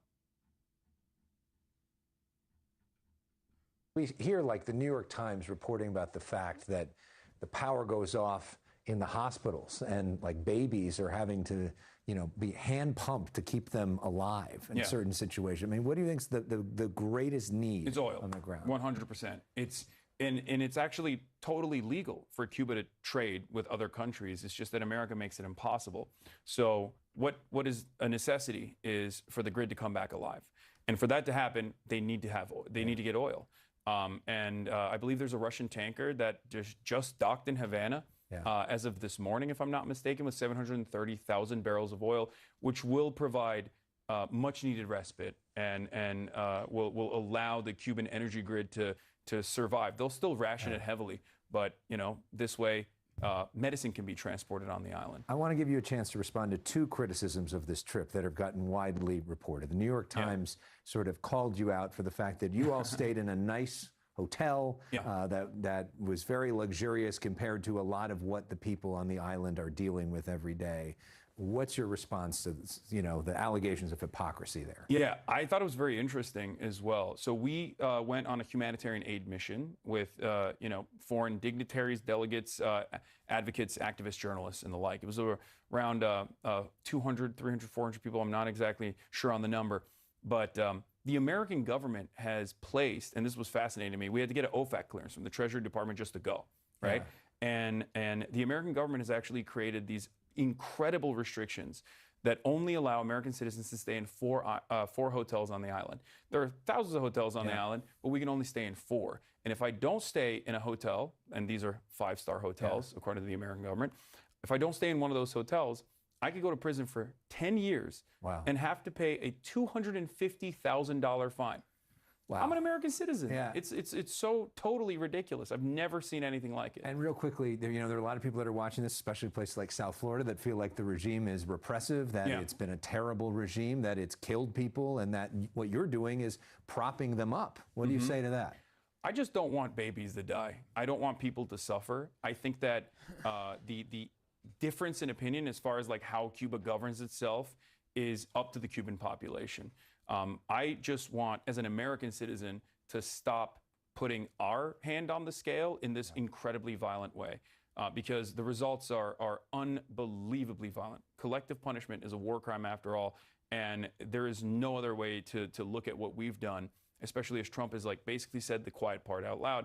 We hear like the New York Times reporting about the fact that the power goes off in the hospitals and like babies are having to, be hand pumped to keep them alive in certain situations. I mean, what do you think is the greatest need it's oil, on the ground? 100%. And it's actually totally legal for Cuba to trade with other countries. It's just that America makes it impossible. So what is a necessity is for the grid to come back alive. And for that to happen, they need to have oil. They need to get oil. And I believe there's a Russian tanker that just docked in Havana as of this morning, if I'm not mistaken, with 730,000 barrels of oil, which will provide much needed respite and will allow the Cuban energy grid to survive. They'll still ration it heavily, but this way medicine can be transported on the island. I want to give you a chance to respond to two criticisms of this trip that have gotten widely reported. The New York Times sort of called you out for the fact that you all stayed in a nice hotel that was very luxurious compared to a lot of what the people on the island are dealing with every day. What's your response to this, the allegations of hypocrisy there? Yeah, I thought it was very interesting as well. So we went on a humanitarian aid mission with, foreign dignitaries, delegates, advocates, activists, journalists, and the like. It was around 200, 300, 400 people. I'm not exactly sure on the number. But the American government has placed, and this was fascinating to me, we had to get an OFAC clearance from the Treasury Department just to go, right? Yeah. And the American government has actually created these incredible restrictions that only allow American citizens to stay in four hotels on the island. There are thousands of hotels on the island, but we can only stay in 4. And if I don't stay in a hotel, and these are 5-star hotels, according to the American government, if I don't stay in one of those hotels, I could go to prison for 10 years and have to pay a $250,000 fine. Wow. I'm an American citizen. Yeah. It's so totally ridiculous. I've never seen anything like it. And real quickly, there are a lot of people that are watching this, especially places like South Florida, that feel like the regime is repressive, that it's been a terrible regime, that it's killed people, and that what you're doing is propping them up. What do you say to that? I just don't want babies to die. I don't want people to suffer. I think that the difference in opinion as far as like how Cuba governs itself is up to the Cuban population. I just want, as an American citizen, to stop putting our hand on the scale in this incredibly violent way, because the results are unbelievably violent. Collective punishment is a war crime after all, and there is no other way to look at what we've done, especially as Trump has like basically said the quiet part out loud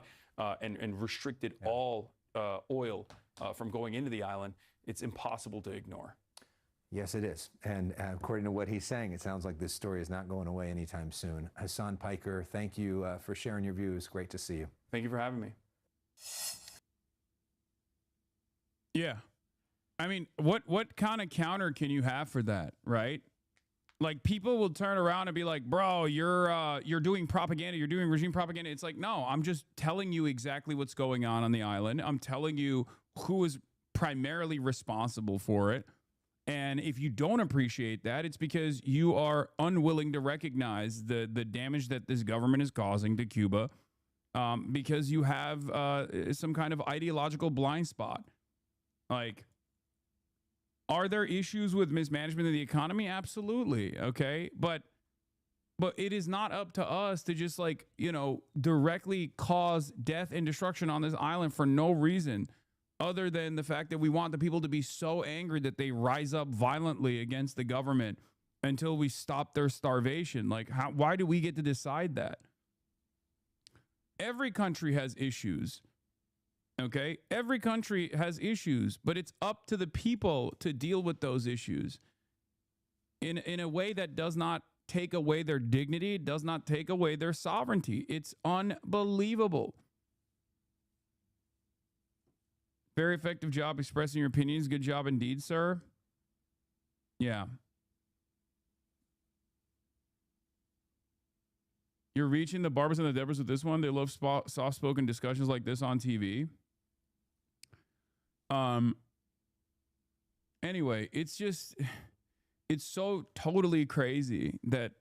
and restricted all oil from going into the island. It's impossible to ignore. Yes, it is. And according to what he's saying, it sounds like this story is not going away anytime soon. Hassan Piker, thank you for sharing your views. Great to see you. Thank you for having me. Yeah. I mean, what kind of counter can you have for that, right? Like, people will turn around and be like, bro, you're doing propaganda, you're doing regime propaganda. It's like, no, I'm just telling you exactly what's going on the island. I'm telling you who is primarily responsible for it. And if you don't appreciate that, it's because you are unwilling to recognize the damage that this government is causing to Cuba, because you have some kind of ideological blind spot. Like, are there issues with mismanagement of the economy? Absolutely. Okay. But it is not up to us to just directly cause death and destruction on this island for no reason other than the fact that we want the people to be so angry that they rise up violently against the government until we stop their starvation. Like, why do we get to decide that? Every country has issues. Okay? Every country has issues, but it's up to the people to deal with those issues in a way that does not take away their dignity, does not take away their sovereignty. It's unbelievable. Very effective job expressing your opinions. Good job indeed, sir. Yeah. You're reaching the Barbers and the Debras with this one. They love soft-spoken discussions like this on TV. Anyway, it's so totally crazy that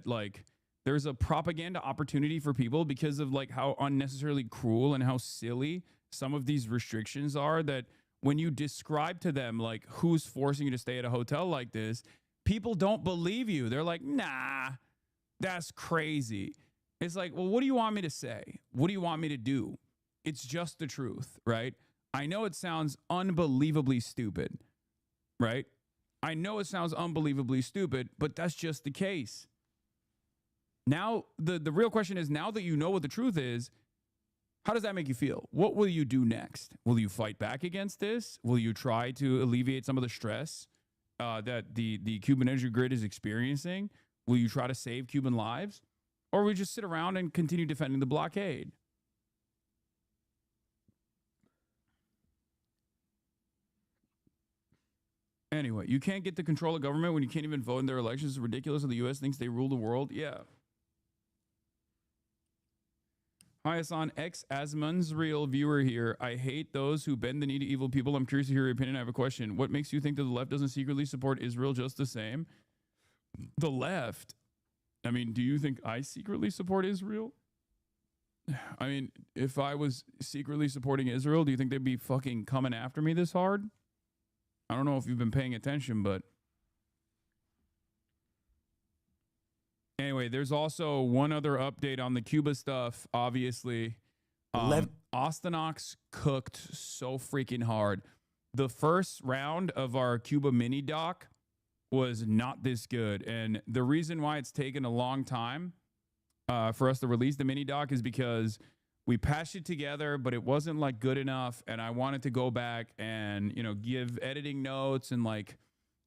like there's a propaganda opportunity for people because of like how unnecessarily cruel and how silly some of these restrictions are, that when you describe to them like who's forcing you to stay at a hotel like this, people don't believe you. They're like, nah, that's crazy. It's like, well, what do you want me to say? What do you want me to do? It's just the truth, right? I know it sounds unbelievably stupid, right? I know it sounds unbelievably stupid, but that's just the case. Now, the real question is, now that you know what the truth is, how does that make you feel? What will you do next? Will you fight back against this? Will you try to alleviate some of the stress that the Cuban energy grid is experiencing? Will you try to save Cuban lives? Or will you just sit around and continue defending the blockade? Anyway, you can't get to control of government when you can't even vote in their elections. It's ridiculous that the U.S. thinks they rule the world. Yeah. Hi, Hassan. Asman's real viewer here. I hate those who bend the knee to evil people. I'm curious to hear your opinion. I have a question. What makes you think that the left doesn't secretly support Israel just the same? The left? I mean, do you think I secretly support Israel? I mean, if I was secretly supporting Israel, do you think they'd be fucking coming after me this hard? I don't know if you've been paying attention, but anyway, there's also one other update on the Cuba stuff, obviously. Ostenox cooked so freaking hard. The first round of our Cuba mini doc was not this good. And the reason why it's taken a long time for us to release the mini doc is because we patched it together, but it wasn't like good enough. And I wanted to go back and, you know, give editing notes and like,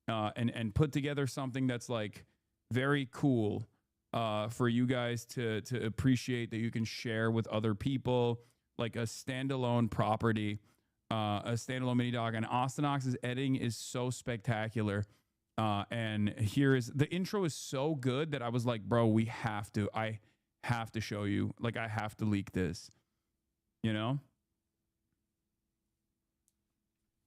and put together something that's like very cool for you guys to appreciate, that you can share with other people, like a standalone property, a standalone mini doc. And Ostenox's editing is so spectacular. And here is the intro is so good that I was like, bro, I have to show you, like, I have to leak this, you know?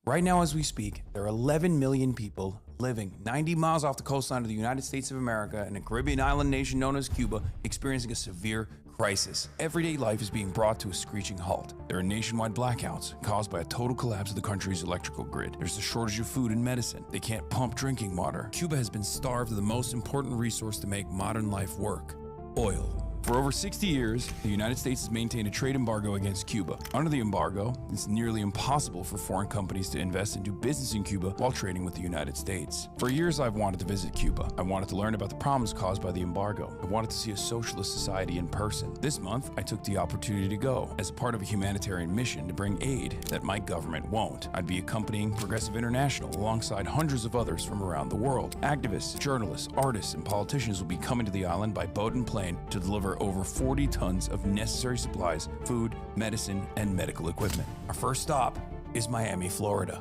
Right now, as we speak, there are 11 million people living 90 miles off the coastline of the United States of America in a Caribbean island nation known as Cuba, experiencing a severe crisis. Everyday life is being brought to a screeching halt. There are nationwide blackouts caused by a total collapse of the country's electrical grid. There's a shortage of food and medicine. They can't pump drinking water. Cuba has been starved of the most important resource to make modern life work: oil. For over 60 years, the United States has maintained a trade embargo against Cuba. Under the embargo, it's nearly impossible for foreign companies to invest and do business in Cuba while trading with the United States. For years, I've wanted to visit Cuba. I wanted to learn about the problems caused by the embargo. I wanted to see a socialist society in person. This month, I took the opportunity to go as a part of a humanitarian mission to bring aid that my government won't. I'd be accompanying Progressive International alongside hundreds of others from around the world. Activists, journalists, artists, and politicians will be coming to the island by boat and plane to deliver over 40 tons of necessary supplies, food, medicine, and medical equipment. Our first stop is Miami, Florida.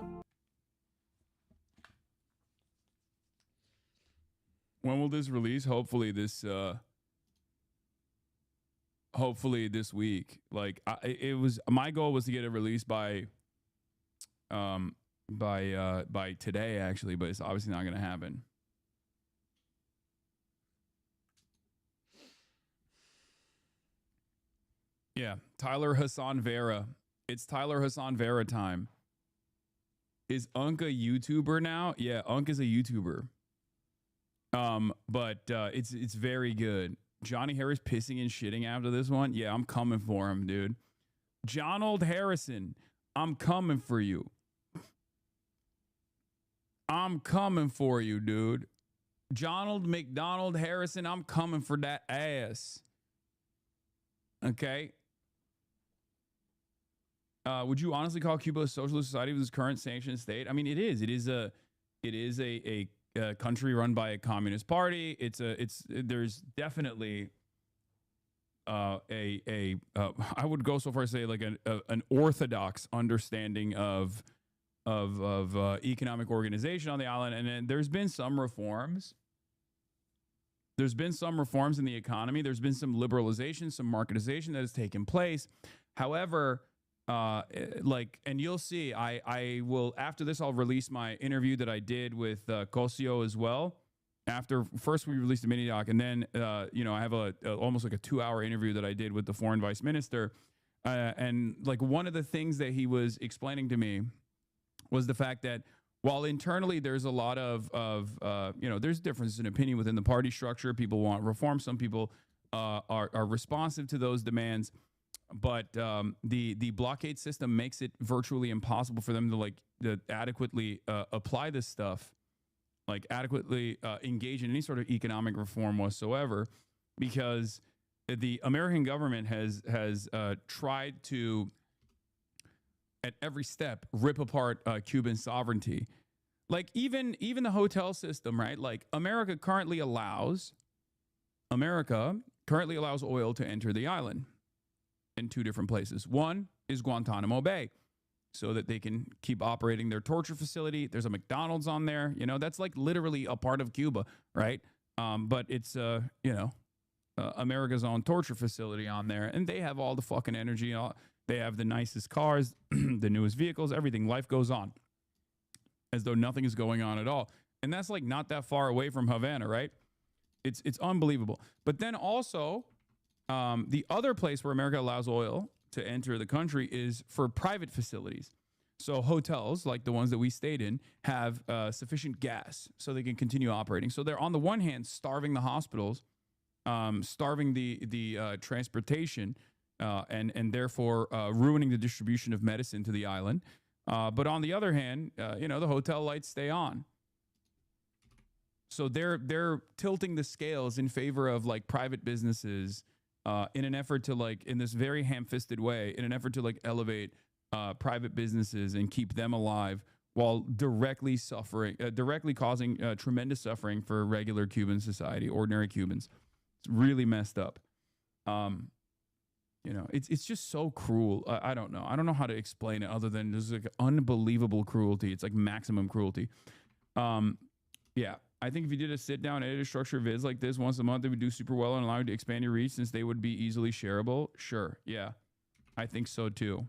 When will this release? Hopefully this week. Like my goal was to get it released by today actually, but it's obviously not going to happen. Yeah, Tyler Hassan Vera. It's Tyler Hassan Vera time. Is Unk a YouTuber now? Yeah, Unk is a YouTuber. But it's very good. Johnny Harris pissing and shitting after this one. Yeah, I'm coming for him, dude. John Old Harrison, I'm coming for you. I'm coming for you, dude. Jonald McDonald Harrison, I'm coming for that ass. Okay. Would you honestly call Cuba a socialist society with its current sanctioned state? I mean, it is. It is a country run by a communist party. There's definitely I would go so far as to say like an orthodox understanding of economic organization on the island, and then there's been some reforms. There's been some reforms in the economy. There's been some liberalization, some marketization that has taken place. However, and you'll see, I will, after this, I'll release my interview that I did with Cosio as well. After first we released a mini doc, and then, I have almost like a 2-hour interview that I did with the foreign vice minister. And like one of the things that he was explaining to me was the fact that while internally there's a lot of there's differences in opinion within the party structure. People want reform. Some people are responsive to those demands. But the blockade system makes it virtually impossible for them to adequately apply this stuff, like adequately engage in any sort of economic reform whatsoever, because the American government has tried to, at every step, rip apart Cuban sovereignty. Like even the hotel system, right? Like America currently allows oil to enter the island in 2 different places. One is Guantanamo Bay, so that they can keep operating their torture facility. There's a McDonald's on there. That's like literally a part of Cuba, right? But it's America's own torture facility on there, and they have all the fucking energy. They have the nicest cars, the newest vehicles, everything. Life goes on as though nothing is going on at all. And that's like not that far away from Havana, right? It's unbelievable. But then also, the other place where America allows oil to enter the country is for private facilities. So hotels, like the ones that we stayed in, have sufficient gas so they can continue operating. So they're on the one hand starving the hospitals, starving the transportation, and therefore ruining the distribution of medicine to the island. But on the other hand, the hotel lights stay on. So they're tilting the scales in favor of like private businesses in an effort to like, in this very ham-fisted way, in an effort to like elevate private businesses and keep them alive while directly causing tremendous suffering for regular Cuban society, ordinary Cubans. It's really messed up. It's just so cruel. I don't know. I don't know how to explain it other than there's like unbelievable cruelty. It's like maximum cruelty. Yeah. I think if you did a sit-down edited structure vids like this once a month, it would do super well and allow you to expand your reach since they would be easily shareable. Sure. Yeah. I think so too.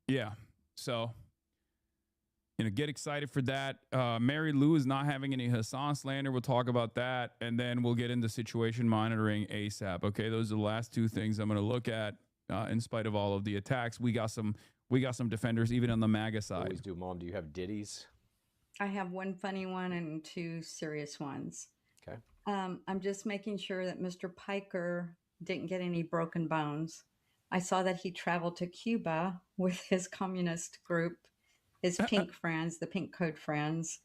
Yeah. So, get excited for that. Mary Lou is not having any Hassan slander. We'll talk about that. And then we'll get into situation monitoring ASAP. Okay. Those are the last two things I'm going to look at, in spite of all of the attacks. We got some defenders, even on the MAGA side. Always do. Mom, do you have ditties? I have one funny one and two serious ones. Okay. I'm just making sure that Mr. Piker didn't get any broken bones. I saw that he traveled to Cuba with his communist group, his pink friends, the pink code friends,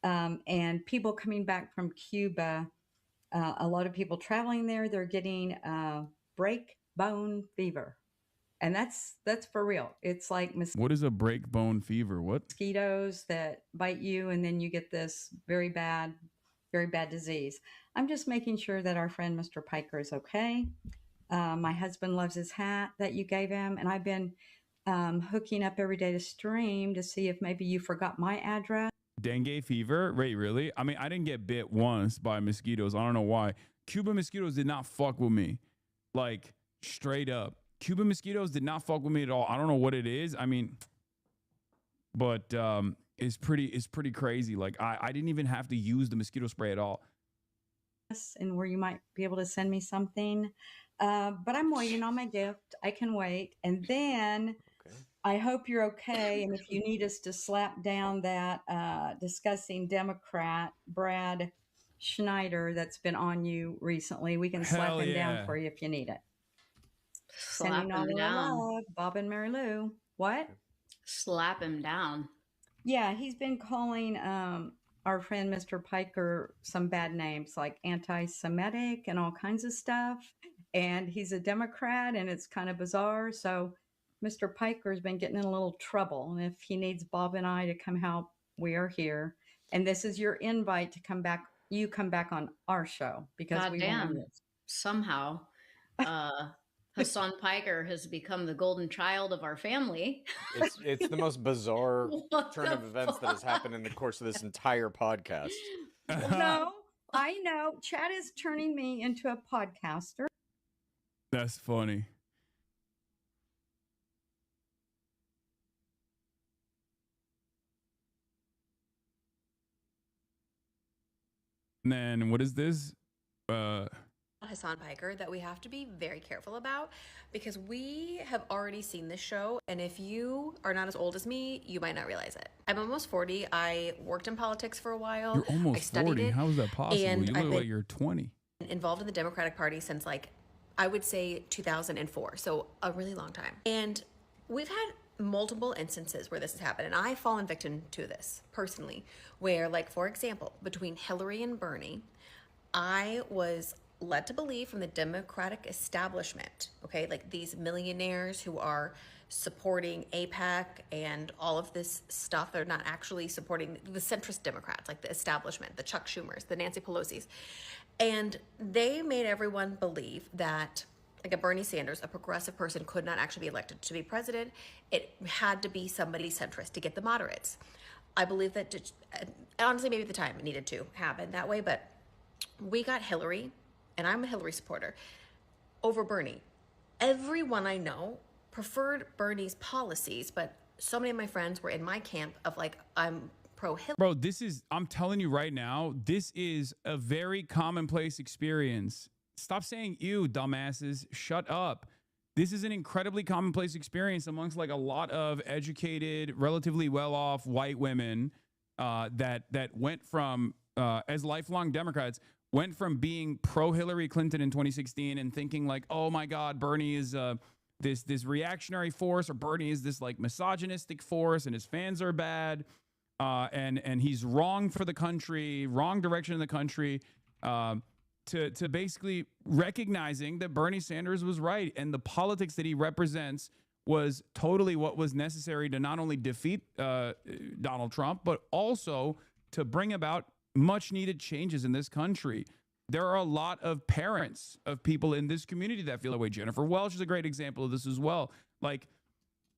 and people coming back from Cuba. A lot of people traveling there, they're getting break bone fever. And that's for real. It's like what is a break bone fever? What? Mosquitoes that bite you and then you get this very bad disease. I'm just making sure that our friend Mr. Piker is okay. My husband loves his hat that you gave him, and I've been hooking up every day to stream to see if maybe you forgot my address. Dengue fever? Wait, really? I mean, I didn't get bit once by mosquitoes. I don't know why. Cuban mosquitoes did not fuck with me. Like, straight up. Cuban mosquitoes did not fuck with me at all. I don't know what it is. I mean, but it's pretty crazy. Like, I didn't even have to use the mosquito spray at all. And where you might be able to send me something. But I'm waiting on my gift. I can wait. And then I hope you're okay. And if you need us to slap down that disgusting Democrat, Brad Schneider, that's been on you recently, we can slap him down for you if you need it. Sending all the love, Bob and Mary Lou. What? Slap him down. Yeah, he's been calling our friend Mr. Piker some bad names like anti-Semitic and all kinds of stuff. And he's a Democrat, and it's kind of bizarre. So Mr. Piker's been getting in a little trouble. And if he needs Bob and I to come help, we are here. And this is your invite to come back. You come back on our show because Goddamn. Somehow, Hassan Piker has become the golden child of our family. It's the most bizarre turn of events that has happened in the course of this entire podcast. No, I know. Chad is turning me into a podcaster. That's funny. And then what is this? Hassan Piker that we have to be very careful about because we have already seen this show, and if you are not as old as me, you might not realize it. I'm almost 40. I worked in politics for a while. You're almost I studied 40. it, How is that possible? and You I've look been like you're 20. involved in the Democratic Party since I would say 2004, so a really long time. And we've had multiple instances where this has happened, and I've fallen victim to this personally, where for example, between Hillary and Bernie, I was led to believe from the Democratic establishment, these millionaires who are supporting AIPAC and all of this stuff, they're not actually supporting the centrist Democrats, like the establishment, the Chuck Schumers, the Nancy Pelosi's. And they made everyone believe that, like a Bernie Sanders, a progressive person, could not actually be elected to be president. It had to be somebody centrist to get the moderates. I believe that, honestly, maybe at the time it needed to happen that way, but we got Hillary, and I'm a Hillary supporter, over Bernie. Everyone I know preferred Bernie's policies, but so many of my friends were in my camp of I'm pro-Hillary. Bro, I'm telling you right now, this is a very commonplace experience. Stop saying ew, dumbasses. Shut up. This is an incredibly commonplace experience amongst like a lot of educated, relatively well-off white women that went from, as lifelong Democrats, went from being pro-Hillary Clinton in 2016 and thinking like, oh my God, Bernie is this reactionary force, or Bernie is this like misogynistic force and his fans are bad. And he's wrong for the country, wrong direction in the country, to basically recognizing that Bernie Sanders was right and the politics that he represents was totally what was necessary to not only defeat Donald Trump, but also to bring about much needed changes in this country. There are a lot of parents of people in this community that feel that way. Jennifer Welch is a great example of this as well. Like,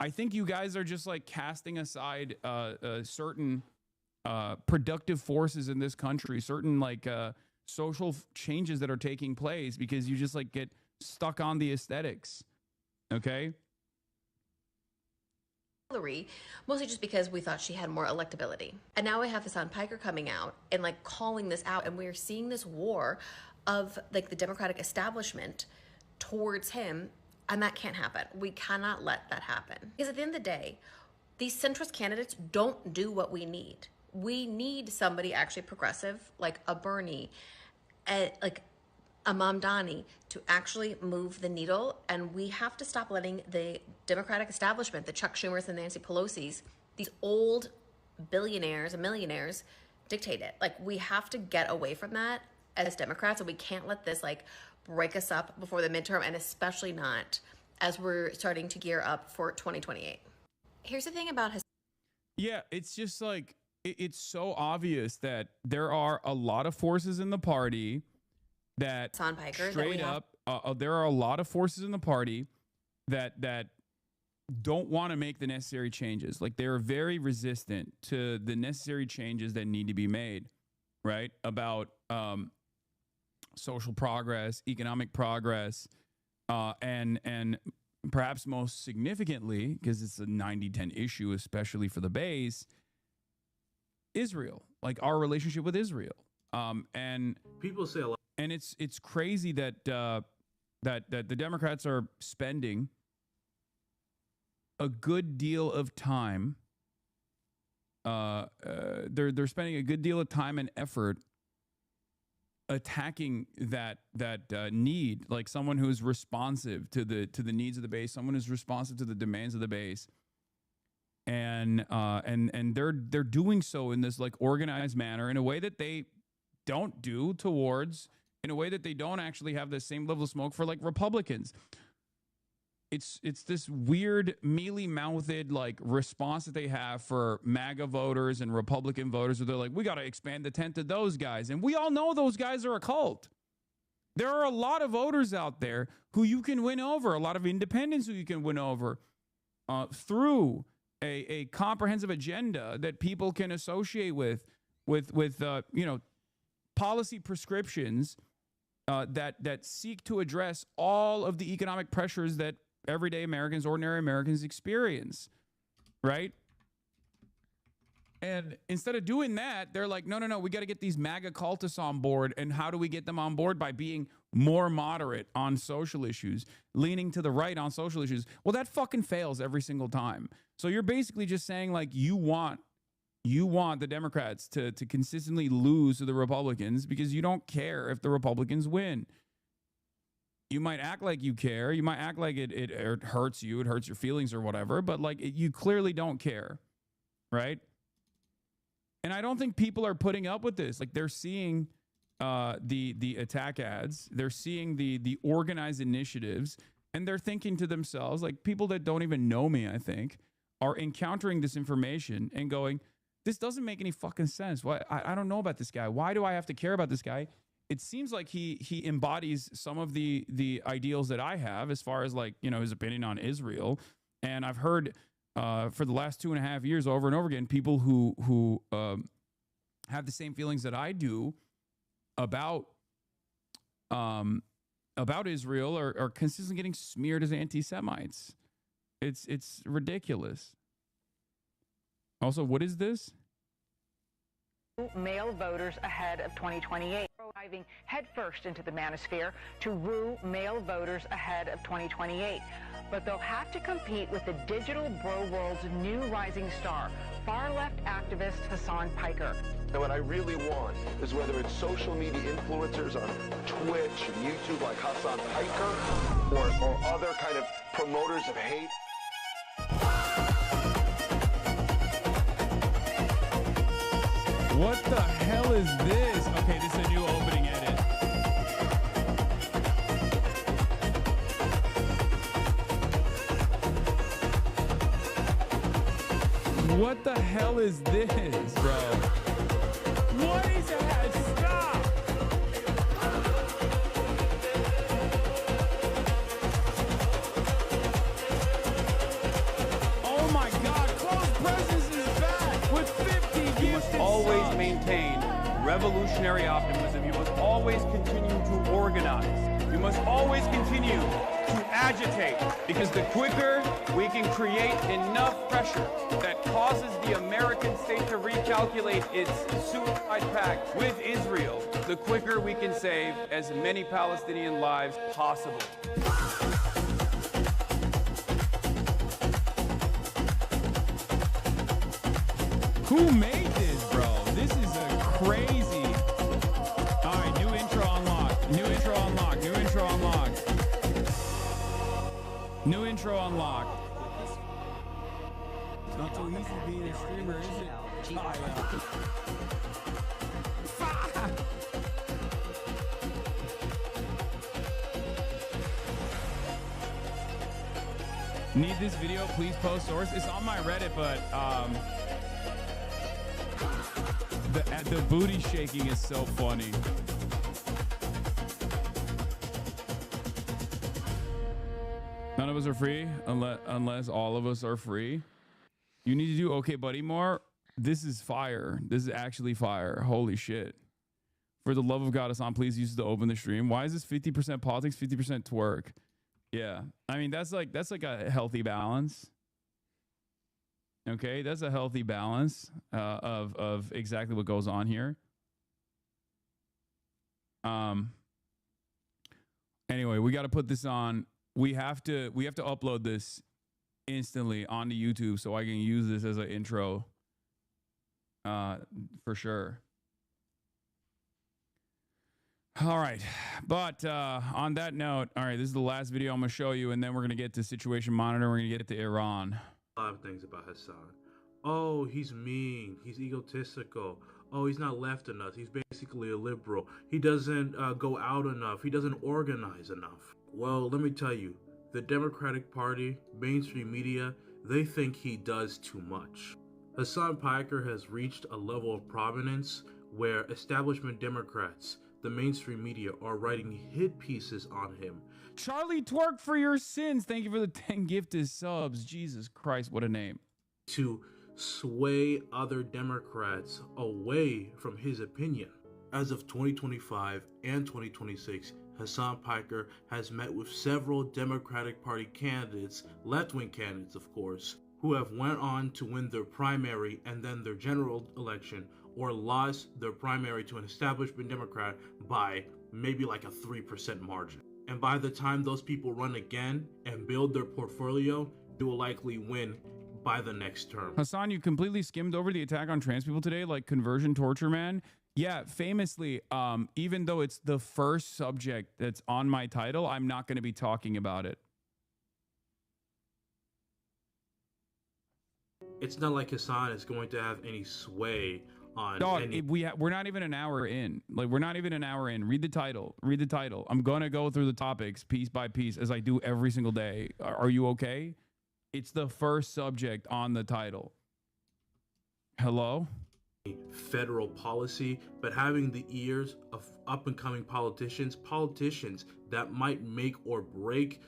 I think you guys are just like casting aside certain productive forces in this country, certain like social changes that are taking place because you just like get stuck on the aesthetics. Okay. Hillary, mostly just because we thought she had more electability. And now we have Hassan Piker coming out and like calling this out, and we're seeing this war of like the Democratic establishment towards him, and that can't happen. We cannot let that happen. Because at the end of the day, these centrist candidates don't do what we need. We need somebody actually progressive, like a Bernie, like a Mamdani, to actually move the needle. And we have to stop letting the Democratic establishment, the Chuck Schumers and Nancy Pelosi's, these old billionaires and millionaires dictate it. Like, we have to get away from that as Democrats, and we can't let this like break us up before the midterm, and especially not as we're starting to gear up for 2028. Here's the thing about his. Yeah, it's just like, it's so obvious that there are a lot of forces in the party that straight up, there are a lot of forces in the party that don't want to make the necessary changes. Like, they're very resistant to the necessary changes that need to be made, right? About social progress, economic progress, and perhaps most significantly, because it's a 90-10 issue, especially for the base, Israel, like our relationship with Israel. And people say a lot. And it's crazy that that the Democrats are spending a good deal of time. They're spending a good deal of time and effort attacking that need, like someone who's responsive to the needs of the base, someone who's responsive to the demands of the base. And they're doing so in this like organized manner in a way that they don't do towards, in a way that they don't actually have the same level of smoke for like Republicans. It's this weird mealy-mouthed like response that they have for MAGA voters and Republican voters, where they're like, we got to expand the tent to those guys. And we all know those guys are a cult. There are a lot of voters out there who you can win over, a lot of independents who you can win over through a comprehensive agenda that people can associate with policy prescriptions that seek to address all of the economic pressures that everyday Americans, ordinary Americans experience, right? And instead of doing that, they're like, no, we got to get these MAGA cultists on board. And how do we get them on board? By being more moderate on social issues, leaning to the right on social issues. Well, that fucking fails every single time. So you're basically just saying like you want the Democrats to consistently lose to the Republicans because you don't care if the Republicans win. You might act like you care. You might act like it hurts you. It hurts your feelings or whatever. But like you clearly don't care, right? And I don't think people are putting up with this. Like, they're seeing the attack ads. They're seeing the organized initiatives. And they're thinking to themselves, like, people that don't even know me, I think, are encountering this information and going, this doesn't make any fucking sense. Why? I don't know about this guy. Why do I have to care about this guy? It seems like he embodies some of the ideals that I have as far as, like, his opinion on Israel. And I've heard for the last 2.5 years over and over again, people who have the same feelings that I do about Israel are consistently getting smeared as anti-Semites. It's ridiculous. Also, what is this? Male voters ahead of 2028. Diving headfirst into the manosphere to woo male voters ahead of 2028. But they'll have to compete with the digital bro world's new rising star, far-left activist Hassan Piker. And what I really want is whether it's social media influencers on Twitch and YouTube like Hassan Piker or other kind of promoters of hate. What the hell is this? Okay, this is a new opening edit. What the hell is this, bro? What is that? Stop! Oh my God, Close Presence is back with 50 gifts. Always maintain revolutionary optimism. You must always continue to organize. You must always continue to agitate, because the quicker we can create enough pressure that causes the American state to recalculate its suicide pact with Israel, the quicker we can save as many Palestinian lives possible. Who made this, bro? This is a crazy. All right, new intro unlocked. New intro unlocked. New intro unlocked. New intro unlocked. It's not so easy being a streamer, is it? Need this video? Please post source. It's on my Reddit, but the booty shaking is so funny. None of us are free unless all of us are free. You need to do Okay Buddy more. This is fire. This is actually fire. Holy shit. For the love of God, Hassan, please use it to open the stream. Why is this 50% politics, 50% twerk? Yeah. I mean, that's like a healthy balance. Okay, that's a healthy balance of exactly what goes on here. Anyway, we got to put this on. We have to upload this instantly onto YouTube so I can use this as an intro. For sure. All right, but on that note, all right, this is the last video I'm gonna show you, and then we're gonna get to Situation Monitor. We're gonna get to Iran. A lot of things about Hassan. Oh, he's mean. He's egotistical. Oh, he's not left enough. He's basically a liberal. He doesn't go out enough. He doesn't organize enough. Well, let me tell you, the Democratic Party, mainstream media, they think he does too much. Hassan Piker has reached a level of prominence where establishment Democrats, the mainstream media, are writing hit pieces on him. Charlie Twerk for your sins. Thank you for the 10 gifted subs. Jesus Christ, what a name. To sway other Democrats away from his opinion. As of 2025 and 2026, Hassan Piker has met with several Democratic Party candidates, left-wing candidates of course, who have went on to win their primary and then their general election, or lost their primary to an establishment Democrat by maybe like a 3% margin. And by the time those people run again and build their portfolio, they will likely win by the next term. Hassan, you completely skimmed over the attack on trans people today, like conversion torture, man. Yeah, famously, even though it's the first subject that's on my title, I'm not going to be talking about it. It's not like Hassan is going to have any sway on Dog, any... we're not even an hour in. Like, we're not even an hour in. Read the title. Read the title. I'm going to go through the topics piece by piece as I do every single day. Are you okay? It's the first subject on the title. Hello? Federal policy, but having the ears of up-and-coming politicians that might make or break,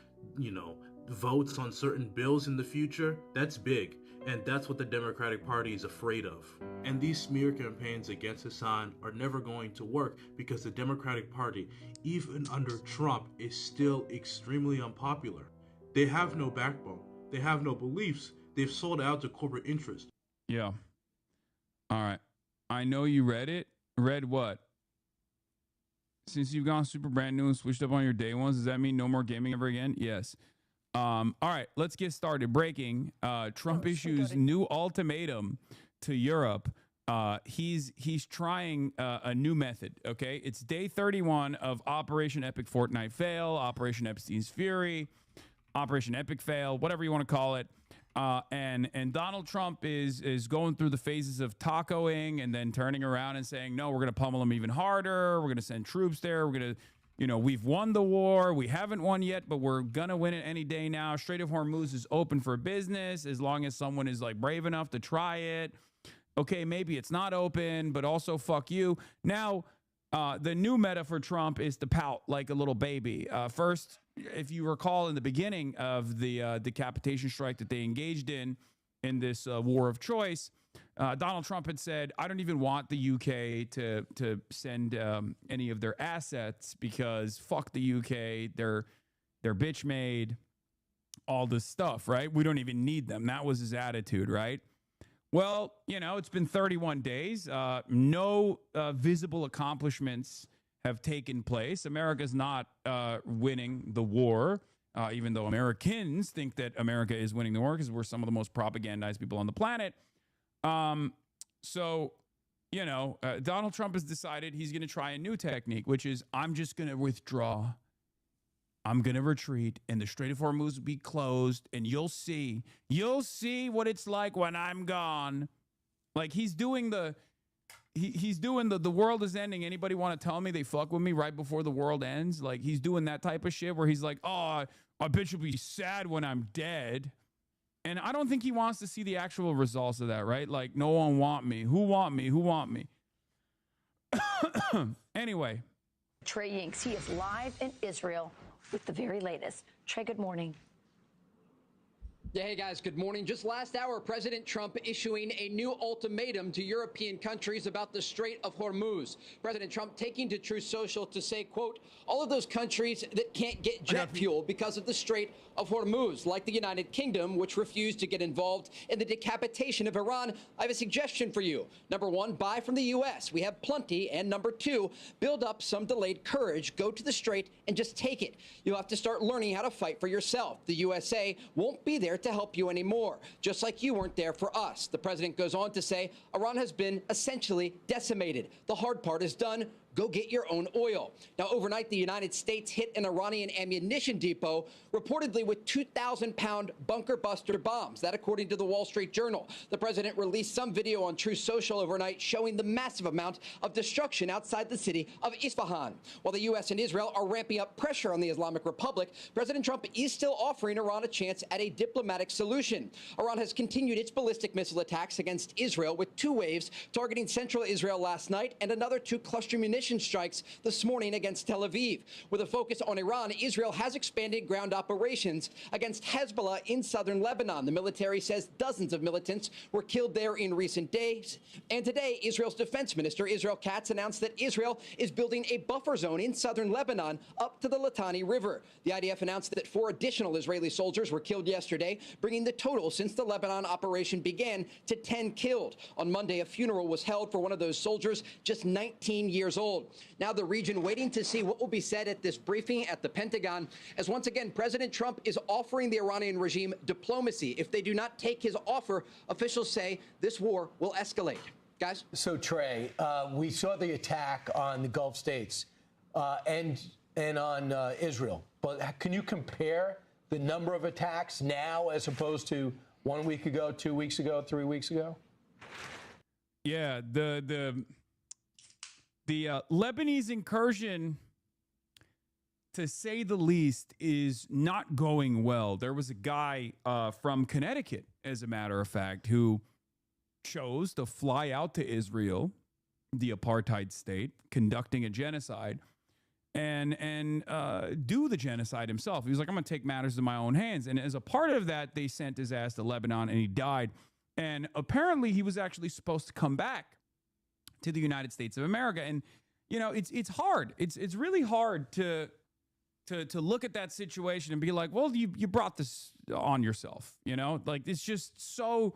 votes on certain bills in the future, that's big. And that's what the Democratic Party is afraid of. And these smear campaigns against Hassan are never going to work because the Democratic Party, even under Trump, is still extremely unpopular. They have no backbone. They have no beliefs. They've sold out to corporate interest. Yeah. All right. I know you read it. Read what? Since you've gone super brand new and switched up on your day ones, does that mean no more gaming ever again? Yes. All right, let's get started. Breaking. Trump issues new ultimatum to Europe. He's trying a new method. Okay, it's day 31 of Operation Epic Fortnite Fail, Operation Epstein's Fury, Operation Epic Fail, whatever you want to call it. And Donald Trump is going through the phases of tacoing and then turning around and saying, no, we're going to pummel them even harder. We're going to send troops there. We're going to, you know, we've won the war. We haven't won yet, but we're going to win it any day now. Strait of Hormuz is open for business as long as someone is like brave enough to try it. Okay, maybe it's not open, but also fuck you. Now, the new meta for Trump is to pout like a little baby. First, if you recall in the beginning of the decapitation strike that they engaged in this war of choice, Donald Trump had said, I don't even want the UK to send any of their assets because fuck the UK, they're bitch made, all this stuff, right? We don't even need them. That was his attitude, right? Well, you know, it's been 31 days. No visible accomplishments have taken place. America's not winning the war, even though Americans think that America is winning the war because we're some of the most propagandized people on the planet. So, you know, Donald Trump has decided he's going to try a new technique, which is I'm just going to withdraw. I'm going to retreat and the Strait of Hormuz will be closed and you'll see what it's like when I'm gone. Like he's doing the world is ending. Anybody want to tell me they fuck with me right before the world ends? Like he's doing that type of shit where he's like, oh, I bet you'll be sad when I'm dead. And I don't think he wants to see the actual results of that, right? Like no one want me. Who want me? Who want me? Anyway. Trey Yinks, he is live in Israel with the very latest. Trey, good morning. Yeah, hey guys, good morning. Just last hour, President Trump issuing a new ultimatum to European countries about the Strait of Hormuz. President Trump taking to Truth Social to say, quote, all of those countries that can't get jet fuel because of the Strait of Hormuz, like the United Kingdom, which refused to get involved in the decapitation of Iran. I have a suggestion for you. Number one, buy from the U.S. We have plenty. And number two, build up some delayed courage. Go to the Strait and just take it. You'll have to start learning how to fight for yourself. The USA won't be there to help you anymore, just like you weren't there for us. The president goes on to say, Iran has been essentially decimated. The hard part is done. Go get your own oil. Now, overnight, the United States hit an Iranian ammunition depot, reportedly with 2,000-pound bunker buster bombs. That, according to the Wall Street Journal. The president released some video on Truth Social overnight showing the massive amount of destruction outside the city of Isfahan. While the U.S. and Israel are ramping up pressure on the Islamic Republic, President Trump is still offering Iran a chance at a diplomatic solution. Iran has continued its ballistic missile attacks against Israel with 2 waves targeting central Israel last night and another 2 cluster munitions strikes this morning against Tel Aviv. With a focus on Iran, Israel has expanded ground operations against Hezbollah in southern Lebanon. The military says dozens of militants were killed there in recent days. And today, Israel's defense minister, Israel Katz, announced that Israel is building a buffer zone in southern Lebanon up to the Litani River. The IDF announced that 4 additional Israeli soldiers were killed yesterday, bringing the total since the Lebanon operation began to 10 killed. On Monday, a funeral was held for one of those soldiers, just 19 years old. Now the region waiting to see what will be said at this briefing at the Pentagon, as once again, President Trump is offering the Iranian regime diplomacy. If they do not take his offer, officials say this war will escalate. Guys? So, Trey, we saw the attack on the Gulf states and on Israel. But can you compare the number of attacks now as opposed to 1 week ago, 2 weeks ago, 3 weeks ago? Yeah, the Lebanese incursion, to say the least, is not going well. There was a guy from Connecticut, as a matter of fact, who chose to fly out to Israel, the apartheid state, conducting a genocide, and do the genocide himself. He was like, I'm going to take matters in my own hands. And as a part of that, they sent his ass to Lebanon, and he died. And apparently, he was actually supposed to come back to the United States of America. And, you know, it's hard. It's really hard to look at that situation and be like, well, you brought this on yourself, you know, like it's just so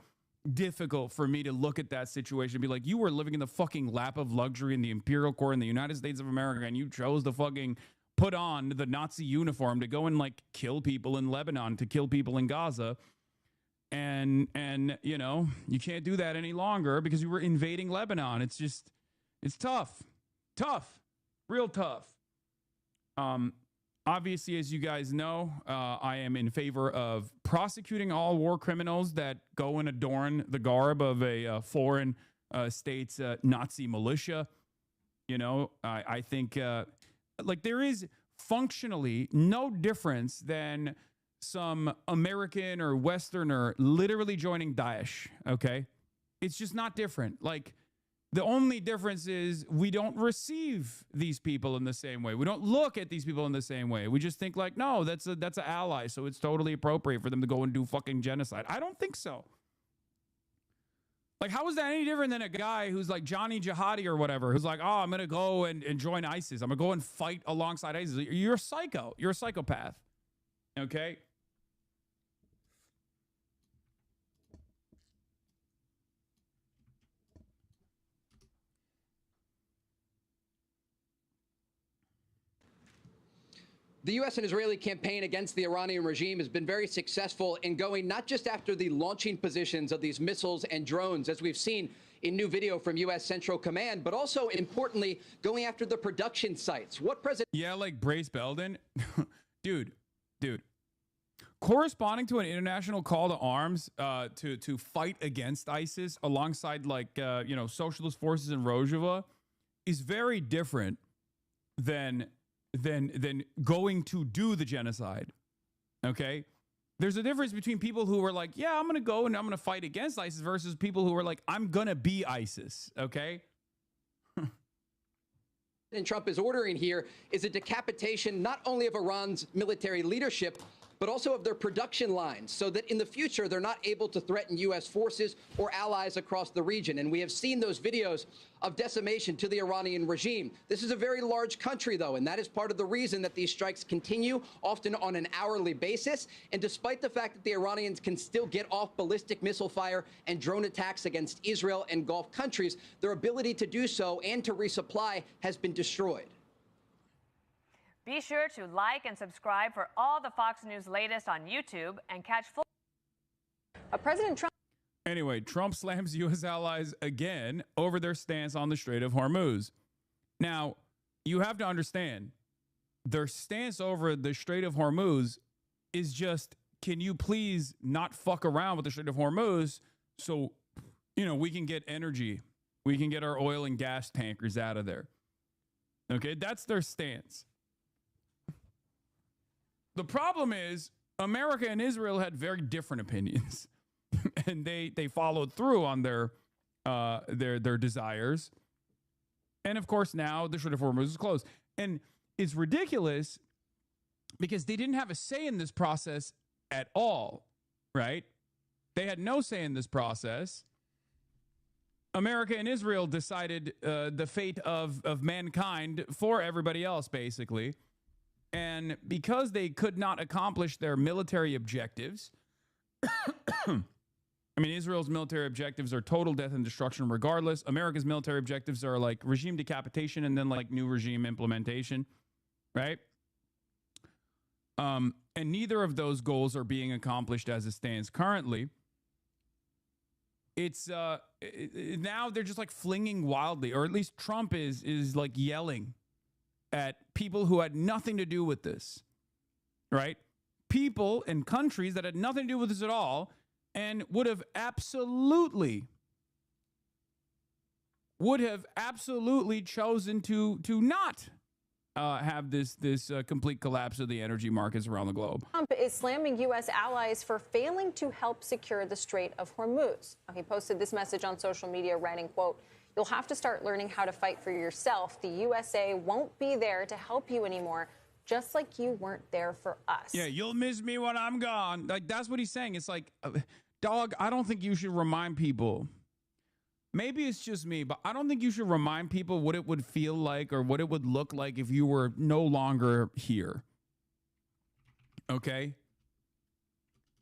difficult for me to look at that situation and be like, you were living in the fucking lap of luxury in the imperial court in the United States of America, and you chose to fucking put on the Nazi uniform to go and like kill people in Lebanon, to kill people in Gaza. And you know, you can't do that any longer because you were invading Lebanon. It's just, it's tough, real tough. Obviously, as you guys know, I am in favor of prosecuting all war criminals that go and adorn the garb of a foreign state's Nazi militia. You know, I think like there is functionally no difference than some American or Westerner literally joining Daesh. Okay, it's just not different. Like, the only difference is we don't receive these people in the same way. We don't look at these people in the same way. We just think like, no, that's an ally, so it's totally appropriate for them to go and do fucking genocide. I don't think so. Like, how is that any different than a guy who's like Johnny Jihadi or whatever, who's like, oh, I'm going to go and join ISIS. I'm going to go and fight alongside ISIS. You're a psycho. You're a psychopath. Okay? The U.S. and Israeli campaign against the Iranian regime has been very successful in going not just after the launching positions of these missiles and drones, as we've seen in new video from U.S. Central Command, but also, importantly, going after the production sites. What President... Yeah, like Brace Belden. Dude. Corresponding to an international call to arms to fight against ISIS alongside, like, you know, socialist forces in Rojava is very different than going to do the genocide. Okay? There's a difference between people who were like, yeah, I'm going to go and I'm going to fight against ISIS versus people who are like, I'm going to be ISIS. Okay? President Trump is ordering here is a decapitation not only of Iran's military leadership, but also of their production lines, so that in the future they're not able to threaten U.S. forces or allies across the region. And we have seen those videos of decimation to the Iranian regime. This is a very large country, though, and that is part of the reason that these strikes continue, often on an hourly basis. And despite the fact that the Iranians can still get off ballistic missile fire and drone attacks against Israel and Gulf countries, their ability to do so and to resupply has been destroyed. Be sure to like and subscribe for all the Fox News latest on YouTube and catch full. President Trump. Anyway, Trump slams U.S. allies again over their stance on the Strait of Hormuz. Now, you have to understand, their stance over the Strait of Hormuz is just, can you please not fuck around with the Strait of Hormuz so, you know, we can get energy. We can get our oil and gas tankers out of there. Okay, that's their stance. The problem is America and Israel had very different opinions, and they followed through on their desires. And of course, now the Strait of Hormuz is closed. And it's ridiculous because they didn't have a say in this process at all, right? They had no say in this process. America and Israel decided the fate of mankind for everybody else, basically. And because they could not accomplish their military objectives, I mean, Israel's military objectives are total death and destruction regardless. America's military objectives are like regime decapitation and then like new regime implementation, right? And neither of those goals are being accomplished as it stands currently. It's now they're just like flinging wildly, or at least Trump is like yelling at people who had nothing to do with this, right? People and countries that had nothing to do with this at all and would have absolutely chosen to not have this complete collapse of the energy markets around the globe. Trump is slamming U.S. allies for failing to help secure the Strait of Hormuz. He posted this message on social media, writing, quote, "You'll have to start learning how to fight for yourself. The USA won't be there to help you anymore, just like you weren't there for us." Yeah, you'll miss me when I'm gone. Like, that's what he's saying. It's like, dog, I don't think you should remind people. Maybe it's just me, but I don't think you should remind people what it would feel like or what it would look like if you were no longer here. Okay?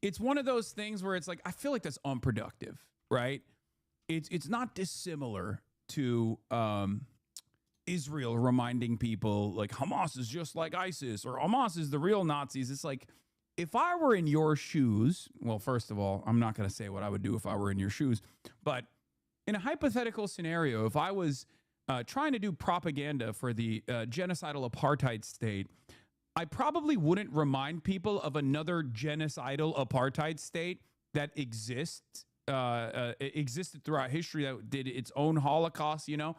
It's one of those things where it's like, I feel like that's unproductive, right? It's not dissimilar to Israel reminding people like Hamas is just like ISIS or Hamas is the real Nazis. It's like, if I were in your shoes, well, first of all, I'm not going to say what I would do if I were in your shoes, but in a hypothetical scenario, if I was trying to do propaganda for the genocidal apartheid state, I probably wouldn't remind people of another genocidal apartheid state that existed throughout history that did its own Holocaust. You know,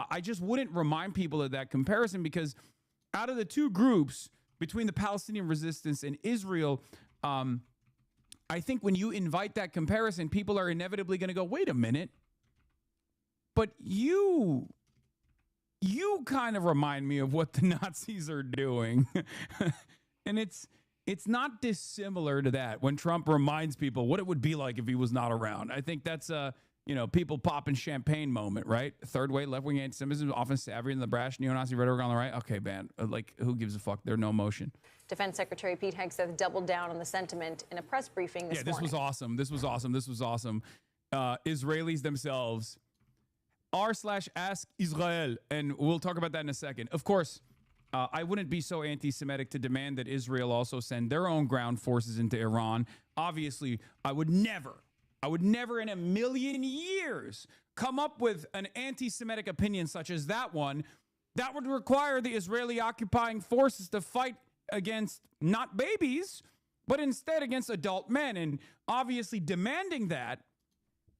I just wouldn't remind people of that comparison, because out of the two groups between the Palestinian resistance and Israel, I think when you invite that comparison, people are inevitably going to go, wait a minute, but you kind of remind me of what the Nazis are doing. And it's not dissimilar to that when Trump reminds people what it would be like if he was not around. I think that's people popping champagne moment, right? Third way, left wing anti-Semitism, often savvier than the brash neo-Nazi rhetoric on the right. Okay, man, like, who gives a fuck? There's no emotion. Defense Secretary Pete Hegseth doubled down on the sentiment in a press briefing this morning. Yeah, this was awesome. Israelis themselves r/ask Israel, and we'll talk about that in a second. Of course, I wouldn't be so anti-Semitic to demand that Israel also send their own ground forces into Iran. Obviously, I would never in a million years come up with an anti-Semitic opinion such as that one. That would require the Israeli occupying forces to fight against not babies, but instead against adult men. And obviously demanding that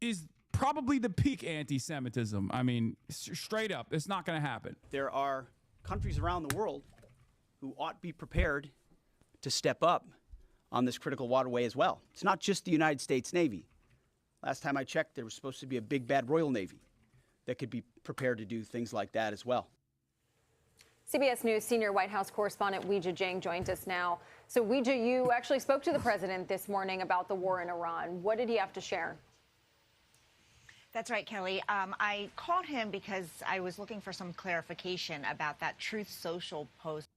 is probably the peak anti-Semitism. I mean, straight up, it's not going to happen. There are countries around the world who ought to be prepared to step up on this critical waterway as well. It's not just the United States Navy. Last time I checked, there was supposed to be a big bad Royal Navy that could be prepared to do things like that as well. CBS News senior White House correspondent Weijia Jiang joins us now. So Weijia, you actually spoke to the president this morning about the war in Iran. What did he have to share? That's right, Kelly. I called him because I was looking for some clarification about that Truth Social post.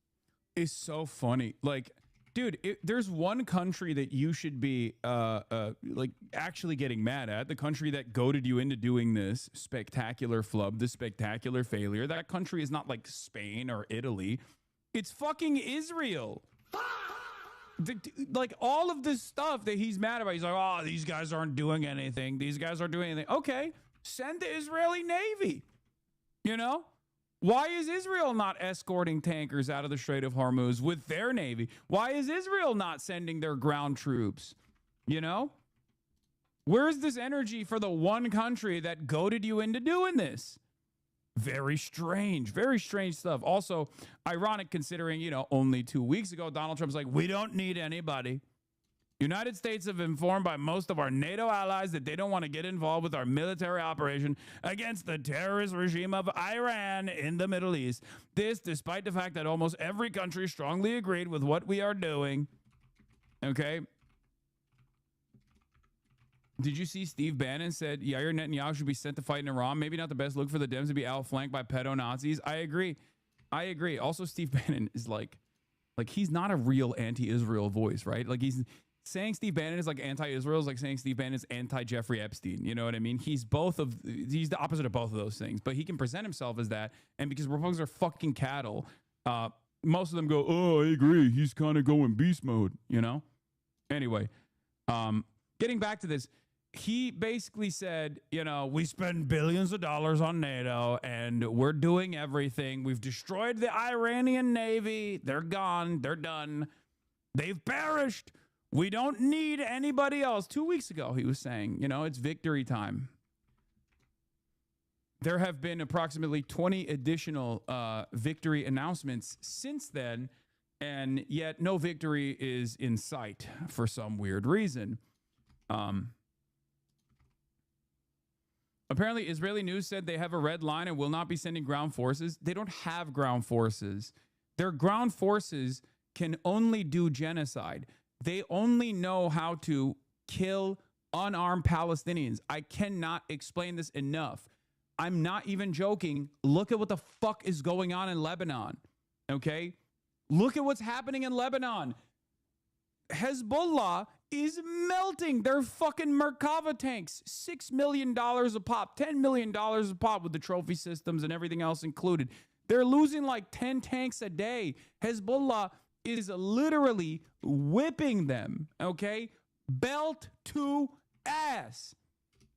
It's so funny. Like, dude, there's one country that you should be like actually getting mad at, the country that goaded you into doing this spectacular flub, this spectacular failure. That country is not like Spain or Italy. It's fucking Israel. Like, all of this stuff that he's mad about, he's like, oh, these guys aren't doing anything. These guys aren't doing anything. Okay, send the Israeli Navy. You know? Why is Israel not escorting tankers out of the Strait of Hormuz with their Navy? Why is Israel not sending their ground troops? You know? Where's this energy for the one country that goaded you into doing this? Very strange stuff. Also, ironic considering, only 2 weeks ago, Donald Trump's like, we don't need anybody. United States have informed by most of our NATO allies that they don't want to get involved with our military operation against the terrorist regime of Iran in the Middle East. This, despite the fact that almost every country strongly agreed with what we are doing. Okay. Did you see Steve Bannon said Yair Netanyahu should be sent to fight in Iran? Maybe not the best look for the Dems to be outflanked by pedo-Nazis. I agree. Also, Steve Bannon is like he's not a real anti-Israel voice, right? Like, he's saying Steve Bannon is like anti-Israel is like saying Steve Bannon is anti-Jeffrey Epstein. You know what I mean? He's the opposite of both of those things, but he can present himself as that. And because Republicans are fucking cattle, most of them go, oh, I agree. He's kind of going beast mode, Anyway, getting back to this, he basically said, we spend billions of dollars on NATO and we're doing everything. We've destroyed the Iranian Navy. They're gone. They're done. They've perished. We don't need anybody else. 2 weeks ago, he was saying, it's victory time. There have been approximately 20 additional victory announcements since then, and yet no victory is in sight for some weird reason. Apparently, Israeli news said they have a red line and will not be sending ground forces. They don't have ground forces. Their ground forces can only do genocide. They only know how to kill unarmed Palestinians. I cannot explain this enough. I'm not even joking. Look at what the fuck is going on in Lebanon. Okay? Look at what's happening in Lebanon. Hezbollah is melting. They're fucking Merkava tanks. $6 million a pop, $10 million a pop with the trophy systems and everything else included. They're losing like 10 tanks a day. Hezbollah is literally whipping them, okay? Belt to ass.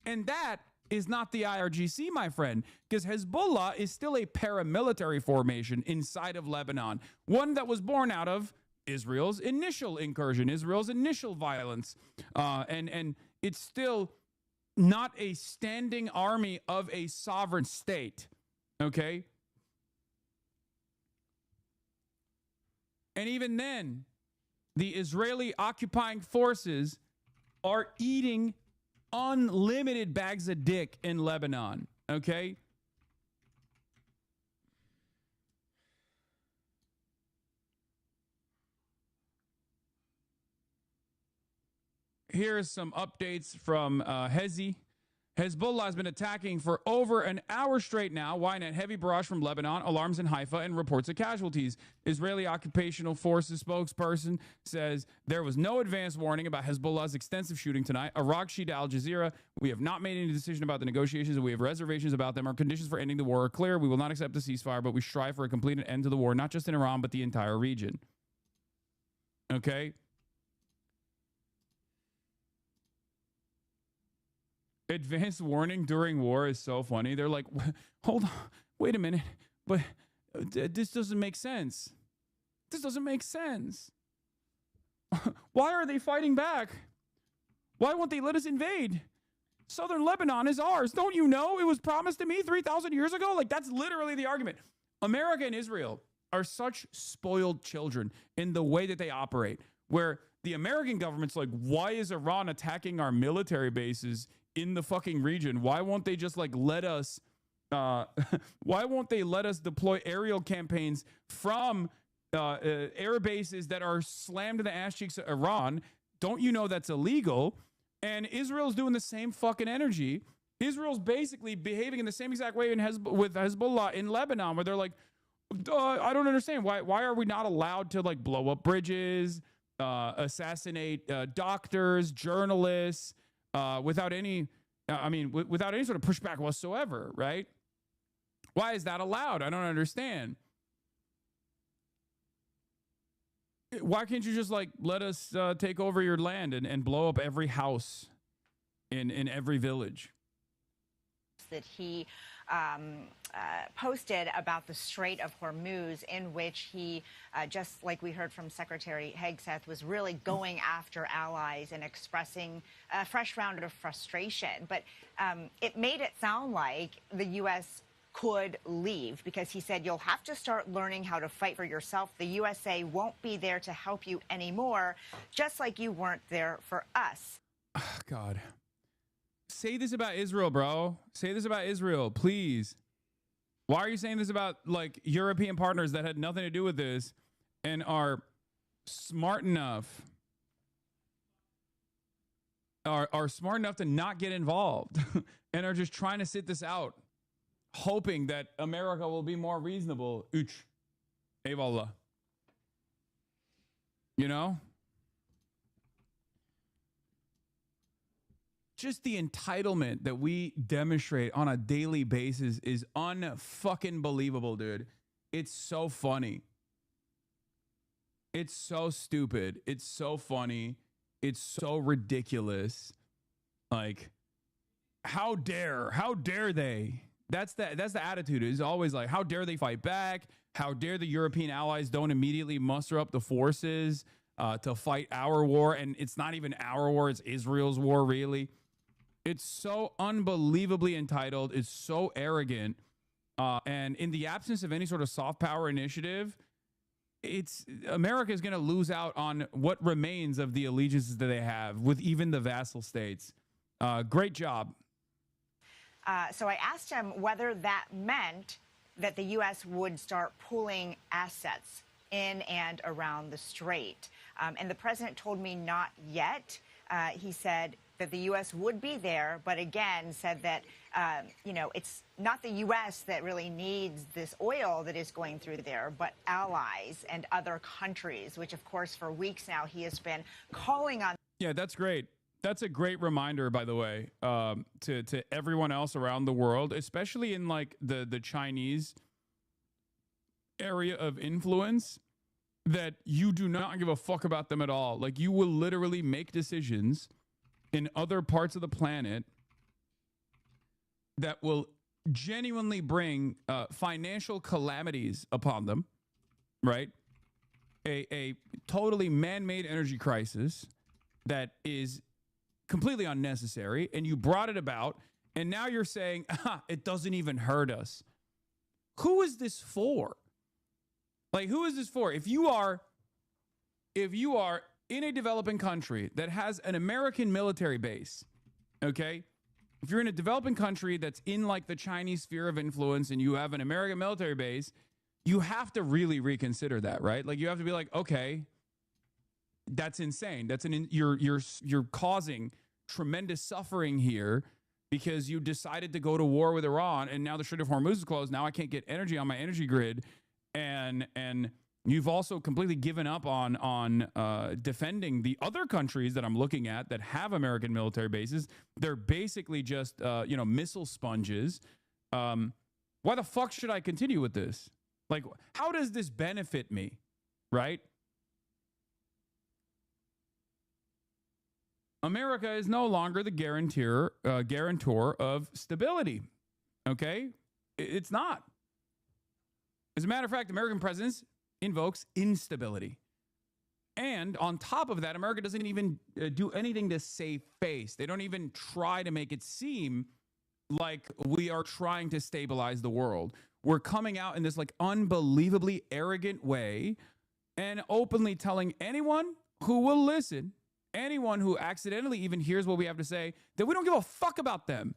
And that is not the IRGC, my friend, because Hezbollah is still a paramilitary formation inside of Lebanon, one that was born out of Israel's initial incursion, Israel's initial violence, and it's still not a standing army of a sovereign state, okay? And even then, the Israeli occupying forces are eating unlimited bags of dick in Lebanon, okay? Here's some updates from Hezbollah has been attacking for over an hour straight now. Ynet heavy barrage from Lebanon, alarms in Haifa, and reports of casualties. Israeli Occupational Forces spokesperson says there was no advance warning about Hezbollah's extensive shooting tonight. Iraq Shida Al Jazeera, we have not made any decision about the negotiations, and we have reservations about them. Our conditions for ending the war are clear. We will not accept a ceasefire, but we strive for a complete end to the war, not just in Iran, but the entire region. Okay? Advanced warning during war is so funny. They're like, hold on, wait a minute, but this doesn't make sense. This doesn't make sense. Why are they fighting back? Why won't they let us invade? Southern Lebanon is ours. Don't you know? It was promised to me 3,000 years ago. Like, that's literally the argument. America and Israel are such spoiled children in the way that they operate, where the American government's like, why is Iran attacking our military bases in the fucking region? Why won't they just like let us why won't they let us deploy aerial campaigns from air bases that are slammed in the ass cheeks of Iran? Don't you know that's illegal? And Israel's doing the same fucking energy. Israel's basically behaving in the same exact way with Hezbollah in Lebanon, where they're like, I don't understand. Why are we not allowed to like blow up bridges, assassinate doctors, journalists, without any sort of pushback whatsoever, right? Why is that allowed? I don't understand. Why can't you just like let us take over your land and blow up every house in every village? That he posted about the Strait of Hormuz, in which he, just like we heard from Secretary Hegseth, was really going after allies and expressing a fresh round of frustration. But it made it sound like the U.S. could leave, because he said, you'll have to start learning how to fight for yourself. The USA won't be there to help you anymore, just like you weren't there for us. Oh, God. Say this about Israel, bro. Say this about Israel, please. Why are you saying this about like European partners that had nothing to do with this and are smart enough, are smart enough to not get involved and are just trying to sit this out, hoping that America will be more reasonable? Eyvallah. You know? Just the entitlement that we demonstrate on a daily basis is unfucking believable, dude. It's so funny. It's so stupid. It's so funny. It's so ridiculous. Like, how dare they? That's the attitude. It's always like, how dare they fight back? How dare the European allies don't immediately muster up the forces to fight our war? And it's not even our war, it's Israel's war, really. It's so unbelievably entitled. It's so arrogant. And in the absence of any sort of soft power initiative, America is going to lose out on what remains of the allegiances that they have with even the vassal states. Great job. So I asked him whether that meant that the U.S. would start pooling assets in and around the strait. And the president told me not yet. He said that the U.S. would be there, but again said that, it's not the U.S. that really needs this oil that is going through there, but allies and other countries, which, of course, for weeks now he has been calling on Yeah, that's great. That's a great reminder, by the way, to everyone else around the world, especially in like the Chinese area of influence, that you do not give a fuck about them at all. Like, you will literally make decisions in other parts of the planet that will genuinely bring financial calamities upon them, right? A totally man-made energy crisis that is completely unnecessary, and you brought it about, and now you're saying, it doesn't even hurt us. Who is this for? Like, who is this for? If you are in a developing country that has an American military base, okay? If you're in a developing country that's in like the Chinese sphere of influence and you have an American military base, you have to really reconsider that, right? Like, you have to be like, okay, that's insane. You're causing tremendous suffering here because you decided to go to war with Iran, and now the Strait of Hormuz is closed. Now I can't get energy on my energy grid, and you've also completely given up on defending the other countries that I'm looking at that have American military bases. They're basically just missile sponges. Why the fuck should I continue with this? Like, how does this benefit me, right? America is no longer the guarantor of stability, okay? It's not. As a matter of fact, American presence invokes instability. And on top of that, America doesn't even do anything to save face. They don't even try to make it seem like we are trying to stabilize the world. We're coming out in this like unbelievably arrogant way and openly telling anyone who will listen, anyone who accidentally even hears what we have to say, that we don't give a fuck about them.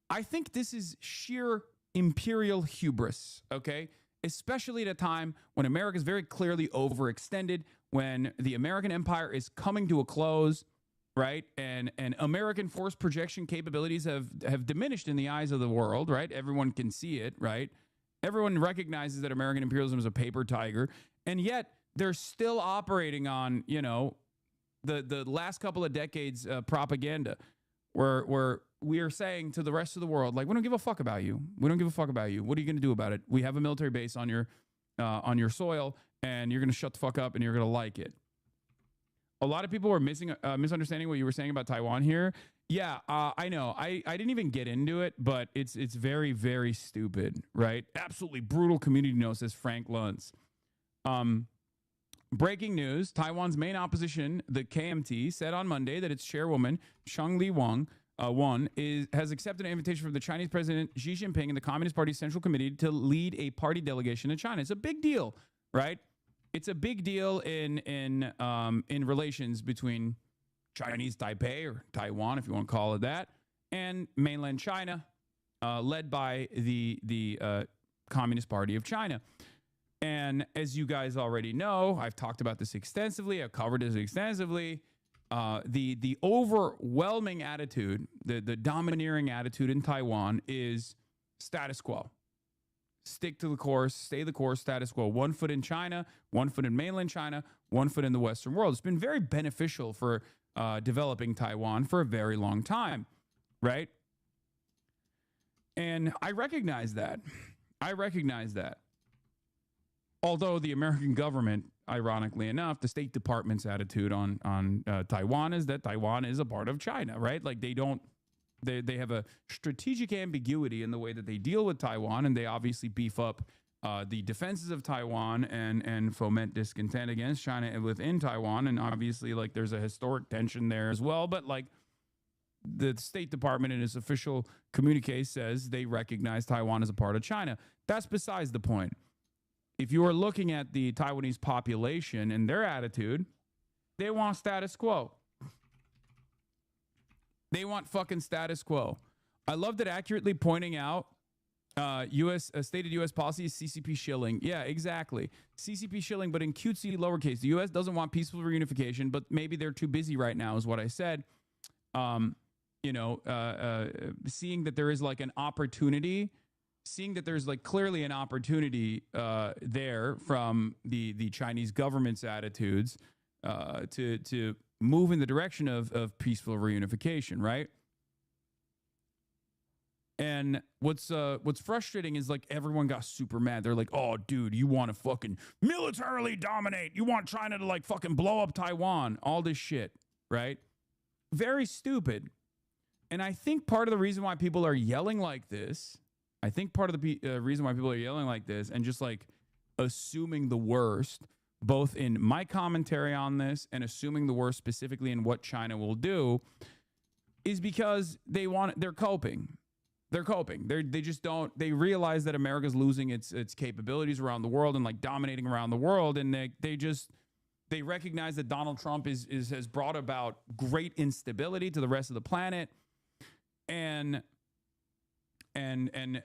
I think this is sheer imperial hubris, okay? Especially at a time when America is very clearly overextended, when the American empire is coming to a close, right? And American force projection capabilities have diminished in the eyes of the world, right? Everyone can see it, right? Everyone recognizes that American imperialism is a paper tiger, and yet they're still operating on, the last couple of decades propaganda, where we are saying to the rest of the world, like, we don't give a fuck about you. We don't give a fuck about you. What are you going to do about it? We have a military base on your soil, and you're going to shut the fuck up, and you're going to like it. A lot of people were misunderstanding what you were saying about Taiwan here. Yeah, I know. I didn't even get into it, but it's very, very stupid, right? Absolutely brutal community note, says Frank Luntz. Breaking news, Taiwan's main opposition, the KMT, said on Monday that its chairwoman, Shangli Wang, has accepted an invitation from the Chinese President Xi Jinping and the Communist Party's Central Committee to lead a party delegation to China. It's a big deal, right? It's a big deal in relations between Chinese Taipei, or Taiwan, if you want to call it that, and mainland China, led by the Communist Party of China. And as you guys already know, I've talked about this extensively. I've covered this extensively. The overwhelming attitude, the domineering attitude in Taiwan is status quo. Stick to the course, stay the course, status quo. 1 foot in China, 1 foot in mainland China, 1 foot in the Western world. It's been very beneficial for developing Taiwan for a very long time, right? And I recognize that. Although the American government, ironically enough, the State Department's attitude on Taiwan is that Taiwan is a part of China, right? Like, they have a strategic ambiguity in the way that they deal with Taiwan, and they obviously beef up the defenses of Taiwan and foment discontent against China and within Taiwan. And obviously, like, there's a historic tension there as well. But like, the State Department in its official communique says they recognize Taiwan as a part of China. That's besides the point. If you are looking at the Taiwanese population and their attitude, they want status quo. They want fucking status quo. I loved it accurately pointing out stated U.S. policy is CCP shilling. Yeah, exactly. CCP shilling, but in cutesy lowercase. The U.S. doesn't want peaceful reunification, but maybe they're too busy right now is what I said. Seeing that there is like an opportunity, seeing that there's like clearly an opportunity there from the Chinese government's attitudes to move in the direction of peaceful reunification, right? And what's frustrating is like everyone got super mad. They're like, "Oh, dude, you want to fucking militarily dominate? You want China to like fucking blow up Taiwan? All this shit, right?" Very stupid. And I think part of the reason why people are yelling like this, reason why people are yelling like this and just like assuming the worst, both in my commentary on this and assuming the worst specifically in what China will do, is because they're coping. They're coping. They realize that America's losing its capabilities around the world and like dominating around the world. And they recognize that Donald Trump has brought about great instability to the rest of the planet. And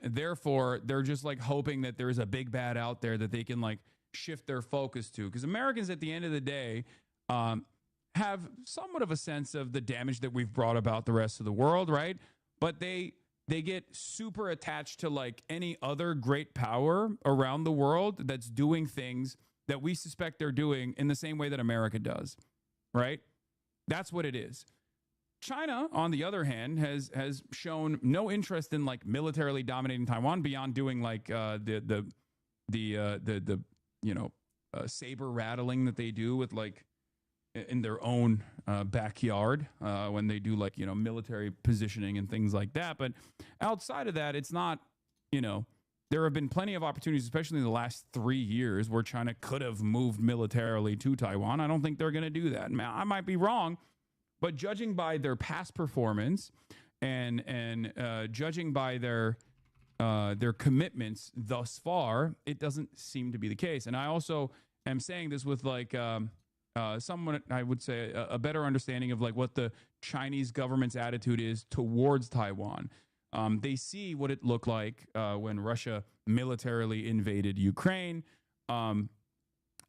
therefore they're just like hoping that there is a big bad out there that they can like shift their focus to. Because Americans at the end of the day have somewhat of a sense of the damage that we've brought about the rest of the world, right? But they get super attached to like any other great power around the world that's doing things that we suspect they're doing in the same way that America does, right? That's what it is. China, on the other hand, has shown no interest in like militarily dominating Taiwan beyond doing like the saber rattling that they do with like in their own backyard when they do like, military positioning and things like that. But outside of that, it's not, there have been plenty of opportunities, especially in the last 3 years, where China could have moved militarily to Taiwan. I don't think they're going to do that. I might be wrong, but judging by their past performance and judging by their commitments thus far, it doesn't seem to be the case. And I also am saying this with like someone, I would say, a better understanding of like what the Chinese government's attitude is towards Taiwan. They see what it looked like when Russia militarily invaded Ukraine.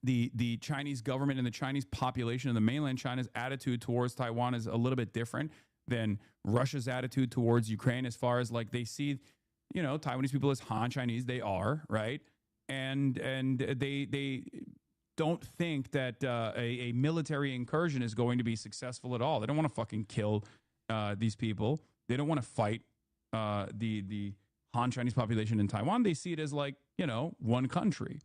The Chinese government and the Chinese population in the mainland China's attitude towards Taiwan is a little bit different than Russia's attitude towards Ukraine, as far as like they see, Taiwanese people as Han Chinese. They are, right? And they don't think that a military incursion is going to be successful at all. They don't want to fucking kill these people. They don't want to fight the Han Chinese population in Taiwan. They see it as like, one country.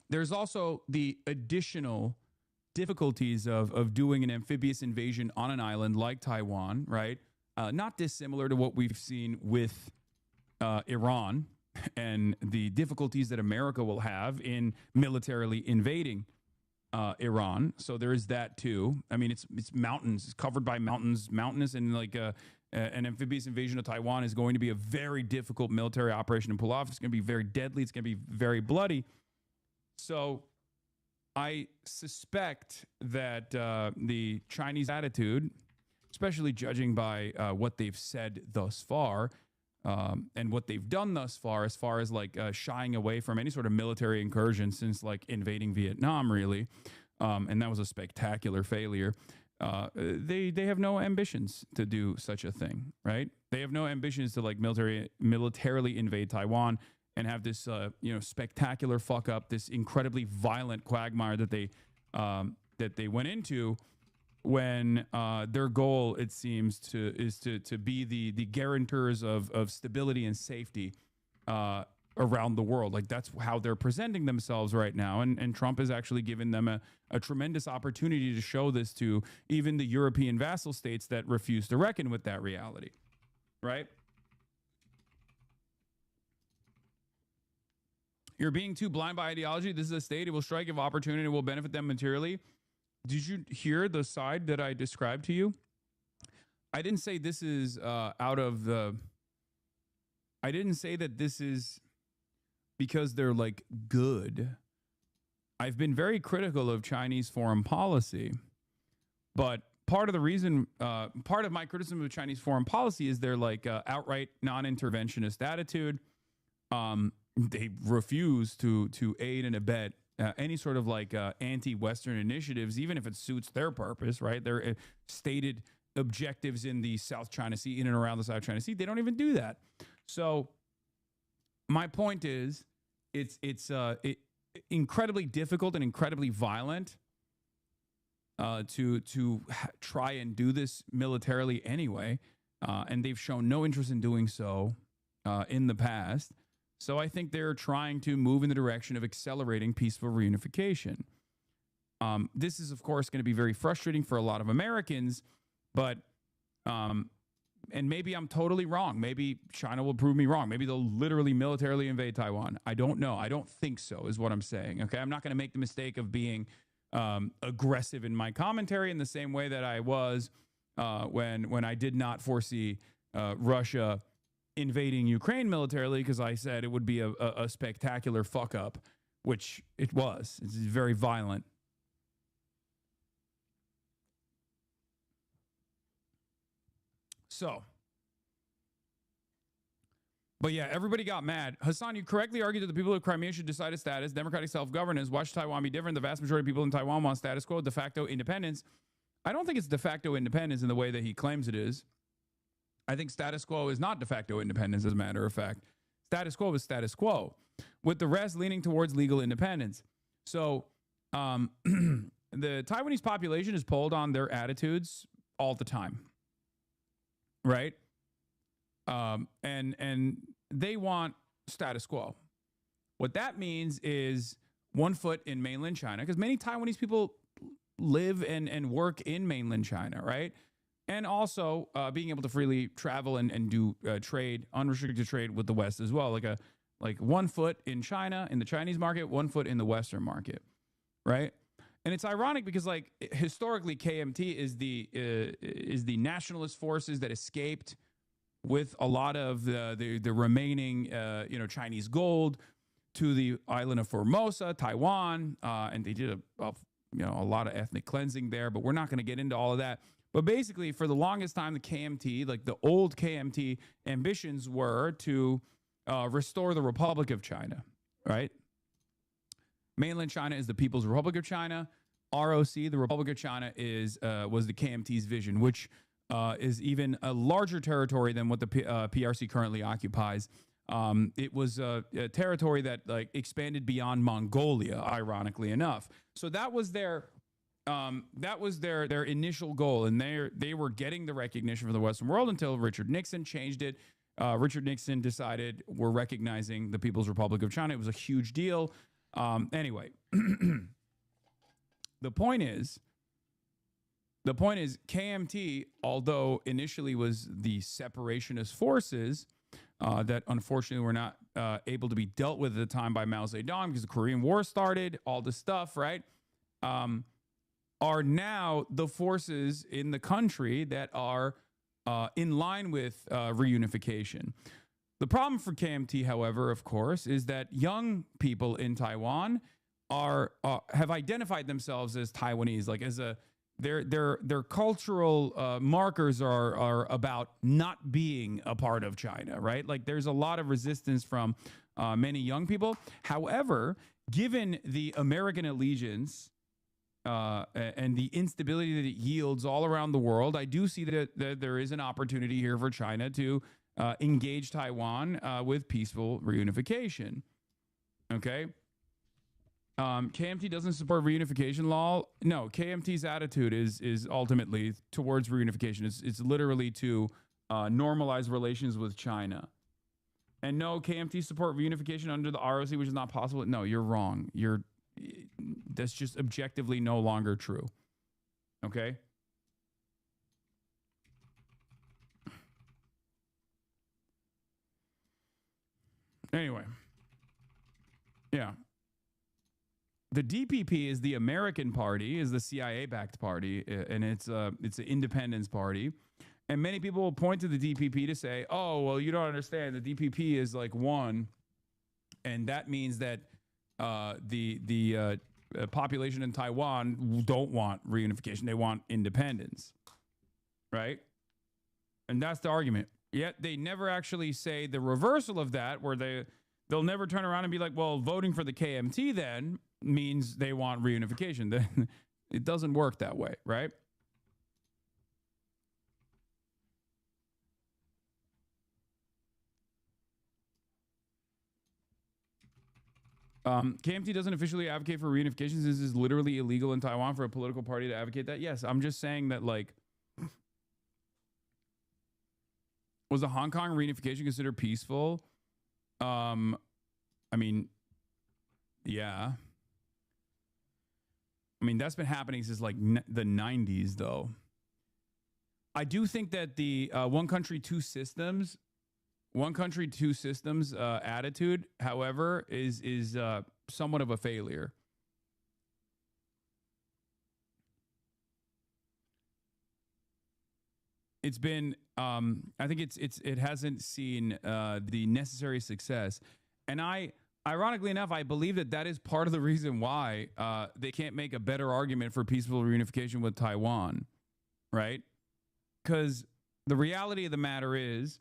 There's also the additional difficulties of doing an amphibious invasion on an island like Taiwan, right? Not dissimilar to what we've seen with Iran and the difficulties that America will have in militarily invading Iran. So there is that too. I mean, it's mountains, it's covered by mountains, mountainous, and like an amphibious invasion of Taiwan is going to be a very difficult military operation to pull off. It's going to be very deadly. It's going to be very bloody. So I suspect that the Chinese attitude, especially judging by what they've said thus far and what they've done thus far as like shying away from any sort of military incursion since like invading Vietnam, really, and that was a spectacular failure. They have no ambitions to do such a thing, right? They have no ambitions to like militarily invade Taiwan and have this, spectacular fuck up, this incredibly violent quagmire that they went into when their goal, it seems, is to be the guarantors of stability and safety around the world. Like that's how they're presenting themselves right now, and Trump has actually given them a tremendous opportunity to show this to even the European vassal states that refuse to reckon with that reality, right? You're being too blind by ideology. This is a state. It will strike if opportunity. It will benefit them materially. Did you hear the side that I described to you? I didn't say this is I didn't say that this is because they're like good. I've been very critical of Chinese foreign policy, but part of the reason, part of my criticism of Chinese foreign policy is their like outright non-interventionist attitude. They refuse to aid and abet any sort of like anti-Western initiatives, even if it suits their purpose, right? Their stated objectives in the South China Sea, in and around the South China Sea, they don't even do that. So my point is, incredibly difficult and incredibly violent to try and do this militarily anyway, and they've shown no interest in doing so in the past. So I think they're trying to move in the direction of accelerating peaceful reunification. This is, of course, going to be very frustrating for a lot of Americans, but and maybe I'm totally wrong. Maybe China will prove me wrong. Maybe they'll literally militarily invade Taiwan. I don't know. I don't think so, is what I'm saying. Okay, I'm not going to make the mistake of being aggressive in my commentary in the same way that I was when I did not foresee Russia invading Ukraine militarily, because I said it would be a spectacular fuck up, which it was. It's very violent. So, but yeah, everybody got mad. Hassan, you correctly argued that the people of Crimea should decide a status, democratic self-governance. Why should Taiwan be different? The vast majority of people in Taiwan want status quo, de facto independence. I don't think it's de facto independence in the way that he claims it is. I think status quo is not de facto independence, as a matter of fact. Status quo is status quo, with the rest leaning towards legal independence. So the Taiwanese population is polled on their attitudes all the time. Right? And they want status quo. What that means is one foot in mainland China, because many Taiwanese people live and work in mainland China, right? And also being able to freely travel and do trade, unrestricted trade with the West as well. Like 1 foot in China, in the Chinese market, 1 foot in the Western market, right? And it's ironic because, like, historically, KMT is the nationalist forces that escaped with a lot of the remaining Chinese gold to the island of Formosa, Taiwan, and they did a lot of ethnic cleansing there. But we're not going to get into all of that. But basically, for the longest time, the KMT, like the old KMT, ambitions were to restore the Republic of China, right? Mainland China is the People's Republic of China. ROC, the Republic of China, was the KMT's vision, which is even a larger territory than what the PRC currently occupies. It was a territory that expanded beyond Mongolia, ironically enough. So that was their initial goal, and they were getting the recognition from the Western world until Richard Nixon changed it. Richard Nixon decided we're recognizing the People's Republic of China. It was a huge deal. Anyway, the point is KMT, although initially was the separationist forces that unfortunately were not able to be dealt with at the time by Mao Zedong because the Korean War started, all this stuff, right? Are now the forces in the country that are in line with reunification. The problem for KMT, however, of course, is that young people in Taiwan have identified themselves as Taiwanese, like as their cultural markers are about not being a part of China, right? Like there's a lot of resistance from many young people. However, given the American allegiance and the instability that it yields all around the world, I do see that there is an opportunity here for China to engage Taiwan with peaceful reunification. Okay. KMT doesn't support reunification law. No, KMT's attitude is ultimately towards reunification. It's literally to normalize relations with China. And no, KMT support reunification under the ROC, which is not possible. No, you're wrong. That's just objectively no longer true. Okay. Anyway, yeah. The DPP is the American party, is the CIA-backed party, and it's an independence party. And many people will point to the DPP to say, oh, well, you don't understand. The DPP is like one, and that means that the population in Taiwan don't want reunification. They want independence, right? And that's the argument. Yet they never actually say the reversal of that, where they'll never turn around and be like, well, voting for the KMT then means they want reunification. Then it doesn't work that way, right? KMT doesn't officially advocate for reunification since it's literally illegal in Taiwan for a political party to advocate that. Yes, I'm just saying that, like, was the Hong Kong reunification considered peaceful? I mean, yeah. I mean, that's been happening since like the 90s, though. I do think that the one country, two systems attitude, however, is somewhat of a failure. It's been, I think it hasn't seen the necessary success, and ironically enough, I believe that is part of the reason why they can't make a better argument for peaceful reunification with Taiwan, right? Because the reality of the matter is,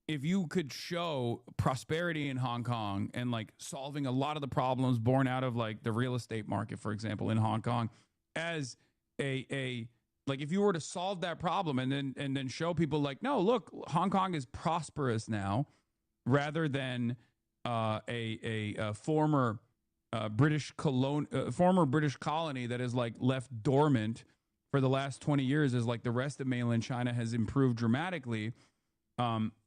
if you could show prosperity in Hong Kong and like solving a lot of the problems born out of like the real estate market, for example, in Hong Kong, as a like if you were to solve that problem and then show people like, no, look, Hong Kong is prosperous now, rather than a former British colony that is like left dormant for the last 20 years, as like the rest of mainland China has improved dramatically.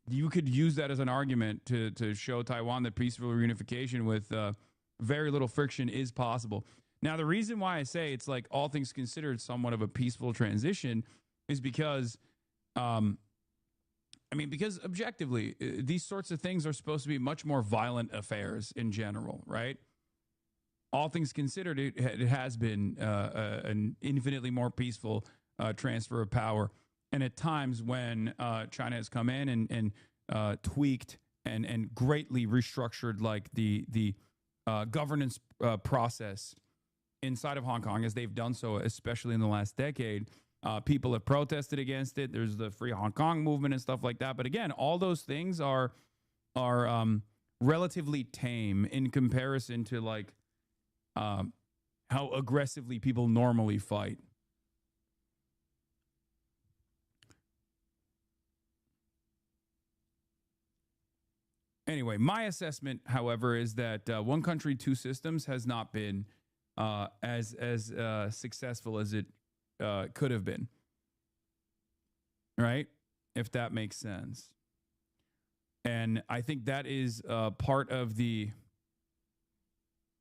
You could use that as an argument to show Taiwan that peaceful reunification with very little friction is possible. Now, the reason why I say it's like all things considered somewhat of a peaceful transition is because, because objectively, these sorts of things are supposed to be much more violent affairs in general, right? All things considered, it has been an infinitely more peaceful transfer of power. And at times when China has come in and tweaked and greatly restructured like the governance process inside of Hong Kong, as they've done so, especially in the last decade, people have protested against it. There's the Free Hong Kong movement and stuff like that. But again, all those things are relatively tame in comparison to like how aggressively people normally fight. Anyway, my assessment, however, is that one country, two systems has not been as successful as it could have been. Right? If that makes sense. And I think that is part of the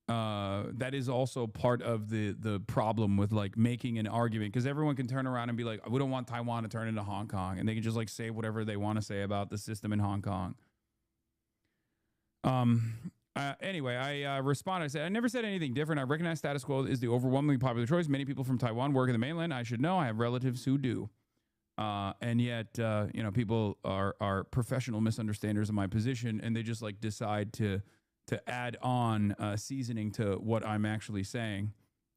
that is also part of the problem with like making an argument, because everyone can turn around and be like, we don't want Taiwan to turn into Hong Kong, and they can just like say whatever they want to say about the system in Hong Kong. Anyway, I responded. I said, I never said anything different. I recognize status quo is the overwhelmingly popular choice. Many people from Taiwan work in the mainland. I should know. I have relatives who do. And yet, people are professional misunderstanders of my position, and they just like decide to add on seasoning to what I'm actually saying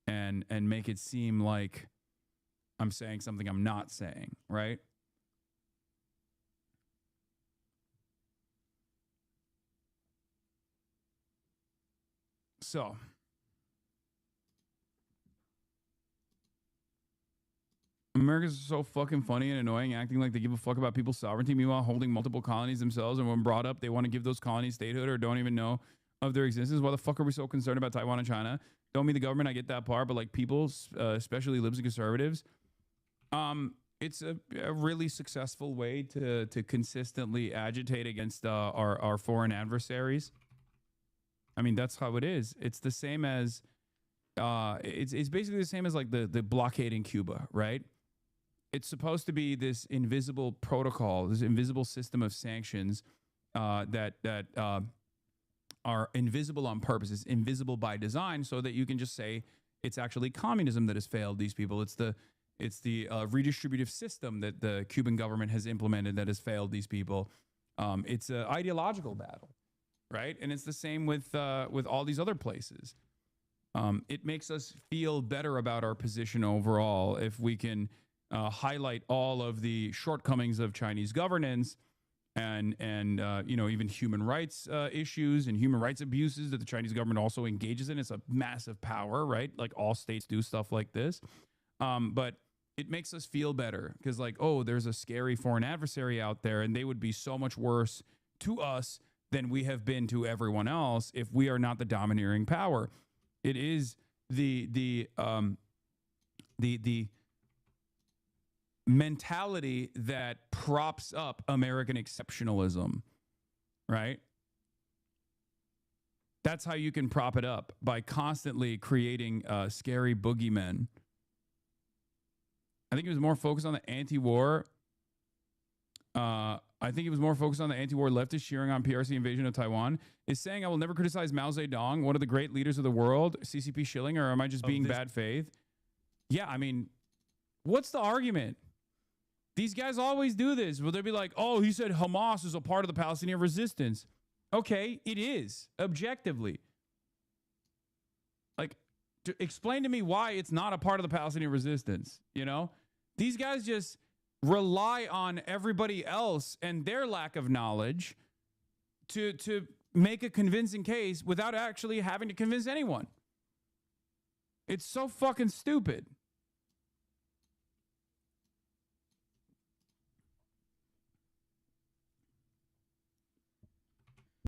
and make it seem like I'm saying something I'm not saying, right? So, America's so fucking funny and annoying, acting like they give a fuck about people's sovereignty, meanwhile holding multiple colonies themselves, and when brought up, they want to give those colonies statehood or don't even know of their existence. Why the fuck are we so concerned about Taiwan and China? Don't mean the government, I get that part, but like people, especially libs and conservatives, it's a really successful way to consistently agitate against our foreign adversaries. I mean, that's how it is. It's the same as, it's basically the same as like the blockade in Cuba, right? It's supposed to be this invisible protocol, this invisible system of sanctions that are invisible on purpose. It's invisible by design, so that you can just say it's actually communism that has failed these people. It's the redistributive system that the Cuban government has implemented that has failed these people. It's an ideological battle. Right. And it's the same with all these other places. It makes us feel better about our position overall if we can highlight all of the shortcomings of Chinese governance and even human rights issues and human rights abuses that the Chinese government also engages in. It's a massive power, right? Like all states do stuff like this. But it makes us feel better because like, oh, there's a scary foreign adversary out there and they would be so much worse to us than we have been to everyone else if we are not the domineering power. It is the mentality that props up American exceptionalism, right? That's how you can prop it up, by constantly creating scary boogeymen. I think he was more focused on the anti-war. I think he was more focused on the anti-war leftist cheering on PRC invasion of Taiwan. Is saying I will never criticize Mao Zedong, one of the great leaders of the world, CCP shilling, or am I just being bad faith? Yeah, I mean, what's the argument? These guys always do this. Will they be like, oh, he said Hamas is a part of the Palestinian resistance. Okay, it is, objectively. Like, explain to me why it's not a part of the Palestinian resistance, you know? These guys just rely on everybody else and their lack of knowledge to make a convincing case without actually having to convince anyone. It's so fucking stupid.